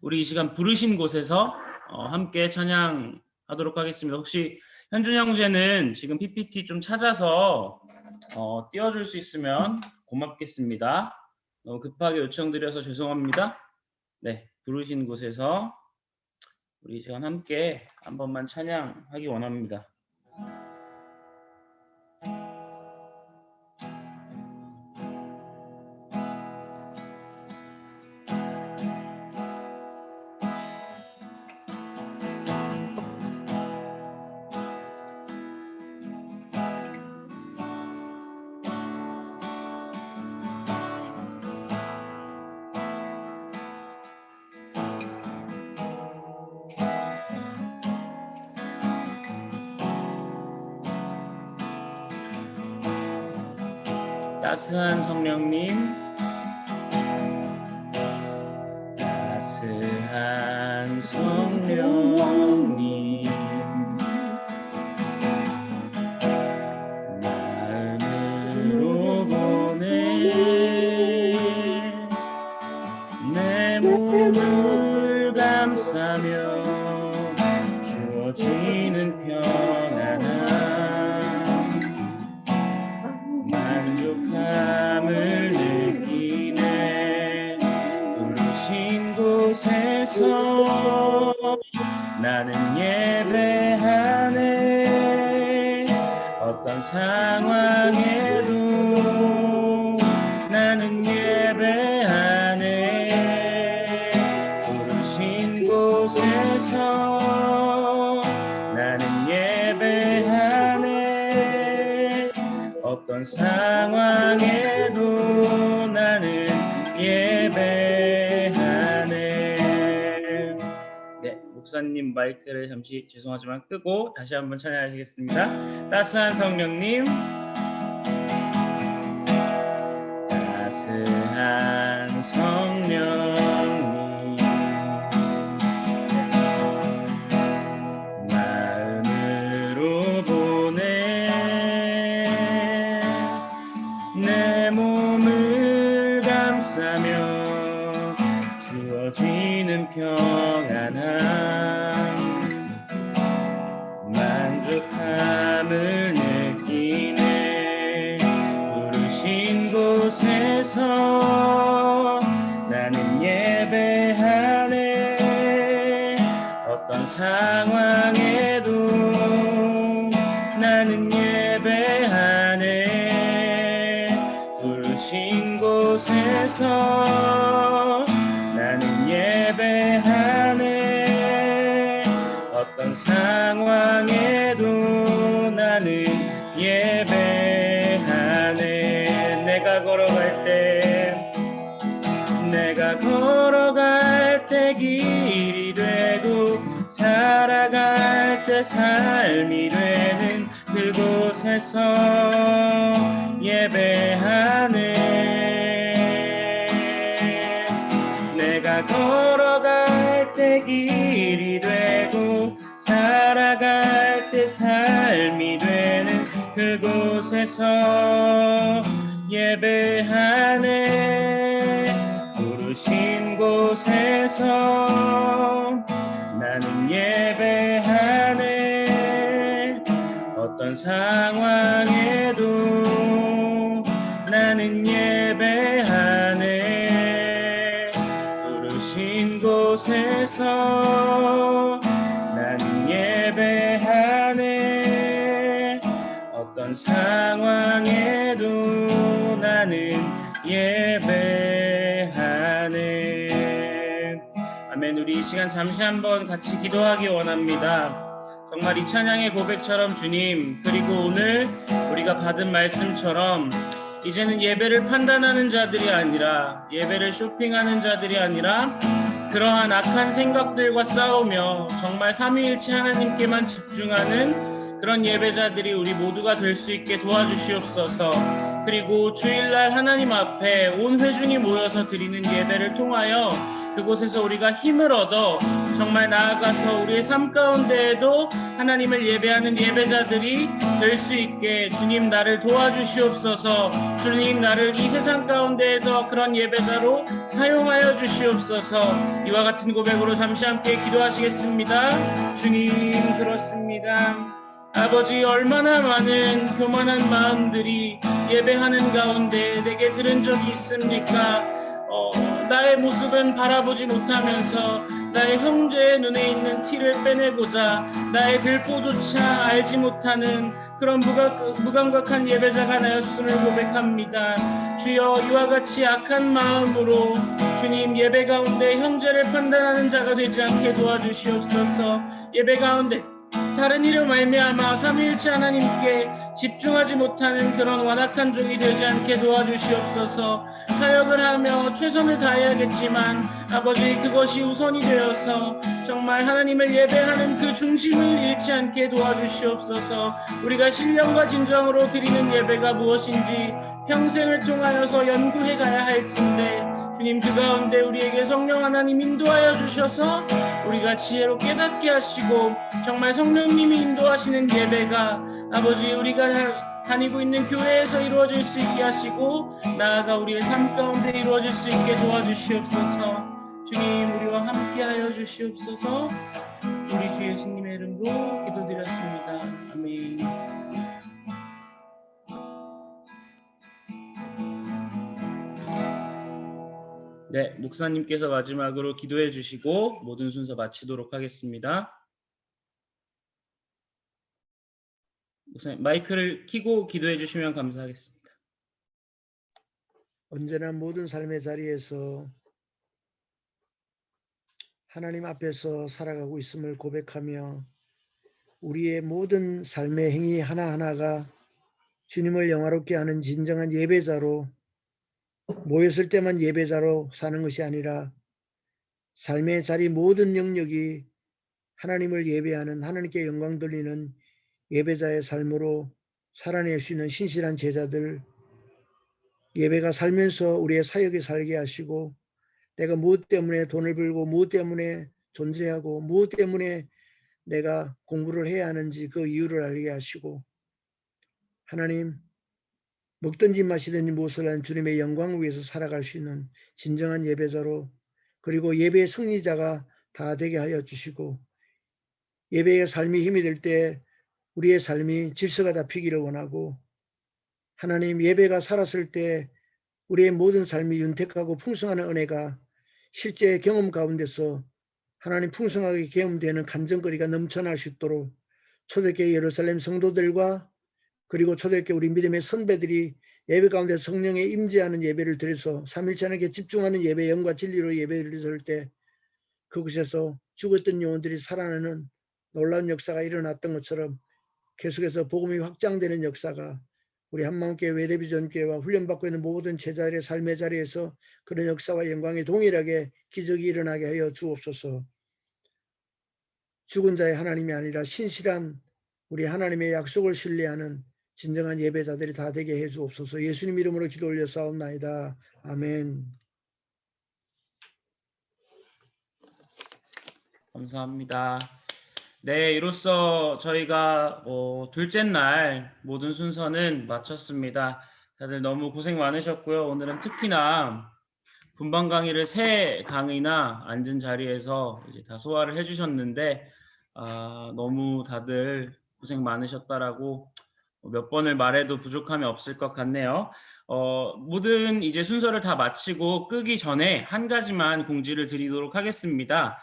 우리 이 시간 부르신 곳에서 함께 찬양하도록 하겠습니다. 혹시 현준 형제는 지금 PPT 좀 찾아서 띄워줄 수 있으면 고맙겠습니다. 너무 급하게 요청드려서 죄송합니다. 네, 부르신 곳에서 우리 시간 함께 한 번만 찬양하기 원합니다. 따스한 성령님, 따스한 성령님, 마음으로 보내 내 몸을 감싸며 주어지는 평안함, 만족함을 느끼네. 부르신 곳에서 나는 예배하네. 어떤 상황에도 나는 예배하네. 부르신 곳에서 나는 예배하네. 어떤 상황에도 나는 예배하네. 네, 목사님 마이크를 잠시 죄송하지만 끄고 다시 한번 찬양하시겠습니다. 따스한 성령님, 따스한 성령님, 마음으로 보내 내 몸을 감싸며 주어지는 평안함, 만족함을 느끼네. 부르신 곳에서 나는 예배하네. 어떤 상황에도 나는 예배하네. 부르신 곳에서 나는 예배하네. 어떤 상황에도 나는 예배하네. 내가 걸어갈 때 길이 되고 살아갈 때 삶이 되는 그곳에서 예배하네. 내가 걸어갈 때 길이 되고 살아갈 때 삶이 되는 그곳에서 예배하네. 부르신 곳에서 나는 예배하네. 어떤 상황에도 나는 예배하네. 부르신 곳에서 나는 예배하네. 어떤 상황에도 나는 예배하네. 아멘. 우리 이 시간 잠시 한번 같이 기도하기 원합니다. 정말 이 찬양의 고백처럼 주님, 그리고 오늘 우리가 받은 말씀처럼 이제는 예배를 판단하는 자들이 아니라, 예배를 쇼핑하는 자들이 아니라 그러한 악한 생각들과 싸우며 정말 삼위일체 하나님께만 집중하는 그런 예배자들이 우리 모두가 될 수 있게 도와주시옵소서. 그리고 주일날 하나님 앞에 온 회중이 모여서 드리는 예배를 통하여 그곳에서 우리가 힘을 얻어 정말 나아가서 우리의 삶 가운데에도 하나님을 예배하는 예배자들이 될 수 있게 주님 나를 도와주시옵소서. 주님 나를 이 세상 가운데에서 그런 예배자로 사용하여 주시옵소서. 이와 같은 고백으로 잠시 함께 기도하시겠습니다. 주님, 그렇습니다. 아버지, 얼마나 많은 교만한 마음들이 예배하는 가운데 내게 들은 적이 있습니까? 나의 모습은 바라보지 못하면서 나의 형제의 눈에 있는 티를 빼내고자 나의 들보조차 알지 못하는 그런 무감각한 예배자가 나였음을 고백합니다. 주여, 이와 같이 악한 마음으로 주님 예배 가운데 형제를 판단하는 자가 되지 않게 도와주시옵소서. 예배 가운데 다른 이로 말미암아 삼위일체 하나님께 집중하지 못하는 그런 완악한 종이 되지 않게 도와주시옵소서. 사역을 하며 최선을 다해야겠지만 아버지, 그것이 우선이 되어서 정말 하나님을 예배하는 그 중심을 잃지 않게 도와주시옵소서. 우리가 신령과 진정으로 드리는 예배가 무엇인지 평생을 통하여서 연구해 가야 할 텐데 주님, 그 가운데 우리에게 성령 하나님 인도하여 주셔서 우리가 지혜로 깨닫게 하시고 정말 성령님이 인도하시는 예배가 아버지 우리가 다니고 있는 교회에서 이루어질 수 있게 하시고 나아가 우리의 삶 가운데 이루어질 수 있게 도와주시옵소서. 주님, 우리와 함께하여 주시옵소서. 우리 주 예수님의 이름으로 기도드렸습니다. 아멘. 네, 목사님께서 마지막으로 기도해 주시고 모든 순서 마치도록 하겠습니다. 목사님, 마이크를 켜고 기도해 주시면 감사하겠습니다. 언제나 모든 삶의 자리에서 하나님 앞에서 살아가고 있음을 고백하며 우리의 모든 삶의 행위 하나하나가 주님을 영화롭게 하는 진정한 예배자로 모였을 때만 예배자로 사는 것이 아니라 삶의 자리 모든 영역이 하나님을 예배하는, 하나님께 영광 돌리는 예배자의 삶으로 살아낼 수 있는 신실한 제자들, 예배가 살면서 우리의 사역에 살게 하시고 내가 무엇 때문에 돈을 벌고 무엇 때문에 존재하고 무엇 때문에 내가 공부를 해야 하는지 그 이유를 알게 하시고 하나님, 먹든지 마시든지 무엇을 하는 주님의 영광을 위해서 살아갈 수 있는 진정한 예배자로, 그리고 예배의 승리자가 다 되게 하여 주시고 예배의 삶이 힘이 될 때 우리의 삶이 질서가 잡히기를 원하고 하나님, 예배가 살았을 때 우리의 모든 삶이 윤택하고 풍성한 은혜가 실제 경험 가운데서 하나님 풍성하게 경험되는 간증거리가 넘쳐날 수 있도록 초대교회 예루살렘 성도들과 그리고 초대교회 우리 믿음의 선배들이 예배 가운데 성령의 임재하는 예배를 드려서 삼일체 하나님께 집중하는 예배, 영과 진리로 예배를 드릴 때 그곳에서 죽었던 영혼들이 살아나는 놀라운 역사가 일어났던 것처럼 계속해서 복음이 확장되는 역사가 우리 한마음교회 외대비전교회와 훈련받고 있는 모든 제자들의 삶의 자리에서 그런 역사와 영광이 동일하게 기적이 일어나게 하여 주옵소서. 죽은 자의 하나님이 아니라 신실한 우리 하나님의 약속을 신뢰하는 진정한 예배자들이 다 되게 해 주옵소서. 예수님 이름으로 기도 올려 싸움나이다. 아멘. 감사합니다. 네, 이로써 저희가 둘째 날 모든 순서는 마쳤습니다. 다들 너무 고생 많으셨고요. 오늘은 특히나 분방 강의를 3강의나 앉은 자리에서 이제 다 소화를 해주셨는데 너무 다들 고생 많으셨다라고 몇 번을 말해도 부족함이 없을 것 같네요. 모든 이제 순서를 다 마치고 끄기 전에 한 가지만 공지를 드리도록 하겠습니다.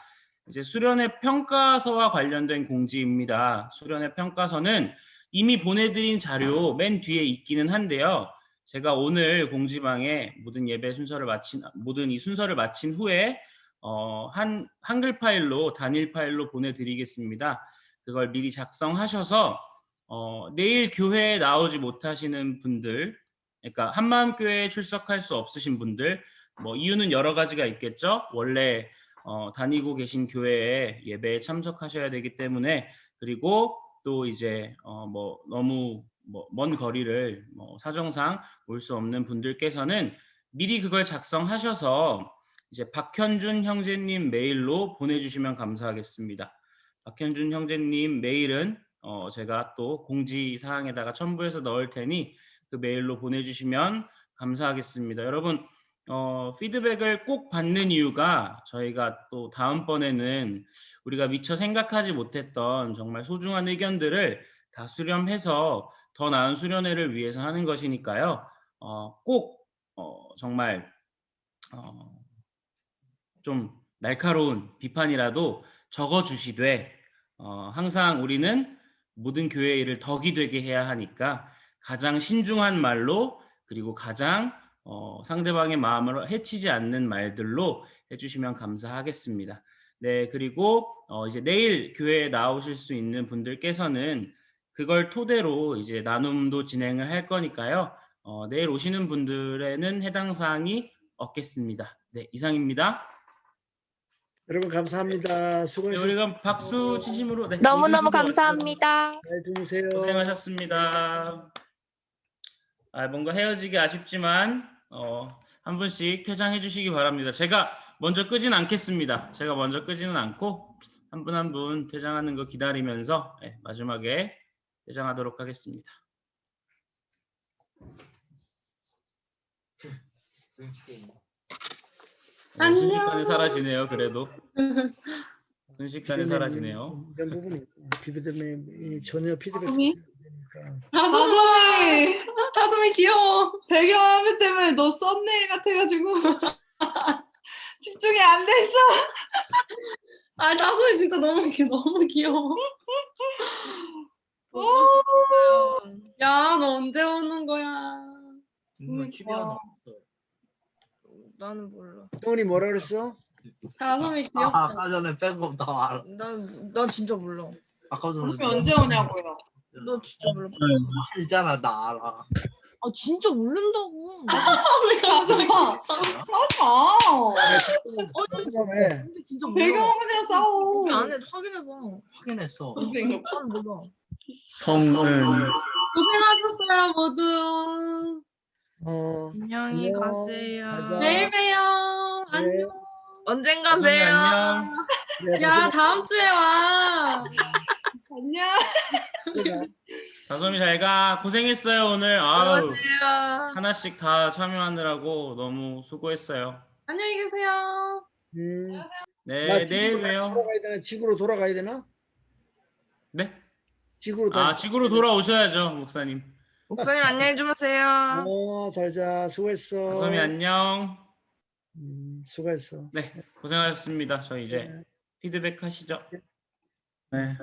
이제 수련회 평가서와 관련된 공지입니다. 수련회 평가서는 이미 보내드린 자료 맨 뒤에 있기는 한데요. 제가 오늘 공지방에 모든 예배 순서를 모든 이 순서를 마친 후에 한글 파일로 단일 파일로 보내드리겠습니다. 그걸 미리 작성하셔서 내일 교회에 나오지 못하시는 분들, 그러니까 한마음교회에 출석할 수 없으신 분들, 뭐 이유는 여러 가지가 있겠죠. 원래 다니고 계신 교회에 예배에 참석하셔야 되기 때문에, 그리고 또 이제 뭐 너무 먼 거리를 사정상 올 수 없는 분들께서는 미리 그걸 작성하셔서 이제 박현준 형제님 메일로 보내주시면 감사하겠습니다. 박현준 형제님 메일은 제가 또 공지사항에다가 첨부해서 넣을 테니 그 메일로 보내주시면 감사하겠습니다. 여러분, 피드백을 꼭 받는 이유가 저희가 또 다음번에는 우리가 미처 생각하지 못했던 정말 소중한 의견들을 다 수렴해서 더 나은 수련회를 위해서 하는 것이니까요. 꼭 정말 좀 날카로운 비판이라도 적어주시되 항상 우리는 모든 교회의 일을 덕이 되게 해야 하니까 가장 신중한 말로 그리고 가장 상대방의 마음을 해치지 않는 말들로 해주시면 감사하겠습니다. 네, 그리고 이제 내일 교회에 나오실 수 있는 분들께서는 그걸 토대로 이제 나눔도 진행을 할 거니까요. 내일 오시는 분들에는 해당 사항이 없겠습니다. 네, 이상입니다. 여러분 감사합니다. 네, 수고하셨습니다. 우리가 박수 치심으로 네, 너무너무 모든 수고 감사합니다. 잘 주무세요. 고생하셨습니다. 뭔가 헤어지기 아쉽지만 한 분씩 퇴장해 주시기 바랍니다. 제가 먼저 끄진 않겠습니다. 제가 먼저 끄지는 않고 한 분 한 분 퇴장하는 거 기다리면서 마지막에 퇴장하도록 하겠습니다. 눈치 게임. 순식간에 사라지네요. 그래도 순식간에 사라지네요. 이런 부분이 피드백이 전혀 피드백이 다솜이? 되니까 다솜이 귀여워. 배경화면 때문에 너 썸네일 같아가지고 집중이 안 됐어. 아 다솜이 진짜 너무 귀여워. 보고 싶어요. 야, 너 언제 오는 거야? 취미하나? 나는 몰라. 형이 뭐라 그랬어? 다솜이 귀엽다. 아까 전에 뺀거 다 알아. 난 진짜 몰라. 아까 전에 다솜이 언제 오냐고요? 너 진짜 몰라. 알잖아, 나 알아. 아 진짜 모른다고. 우리 다솜아 싸우지 마. 처음에 근데 진짜 몰라. 배경화면이랑 싸워. 거기 안에 확인해봐. 확인했어. 난 몰라. 성은 고생하셨어요 모두. 안녕히 안녕. 가세요. 가자. 내일 봬요. 네. 안녕. 언젠간 다솜이 봬요. 안녕. 네, 야 다음 주에 와. 안녕. 다솜아. 다솜이 잘 가. 고생했어요 오늘. 아우 안녕하세요. 하나씩 다 참여하느라고 너무 수고했어요. 안녕히 계세요. 네, 지구로 내일 다시 봬요. 돌아가야 되나? 지구로 돌아가야 되나? 네? 지구로 다시. 지구로 돌아오셔야죠, 목사님. 목사님 안녕히 주무세요. 잘 자. 수고했어. 다솜이 안녕. 수고했어. 네, 고생하셨습니다. 저희 이제 네. 피드백 하시죠. 네.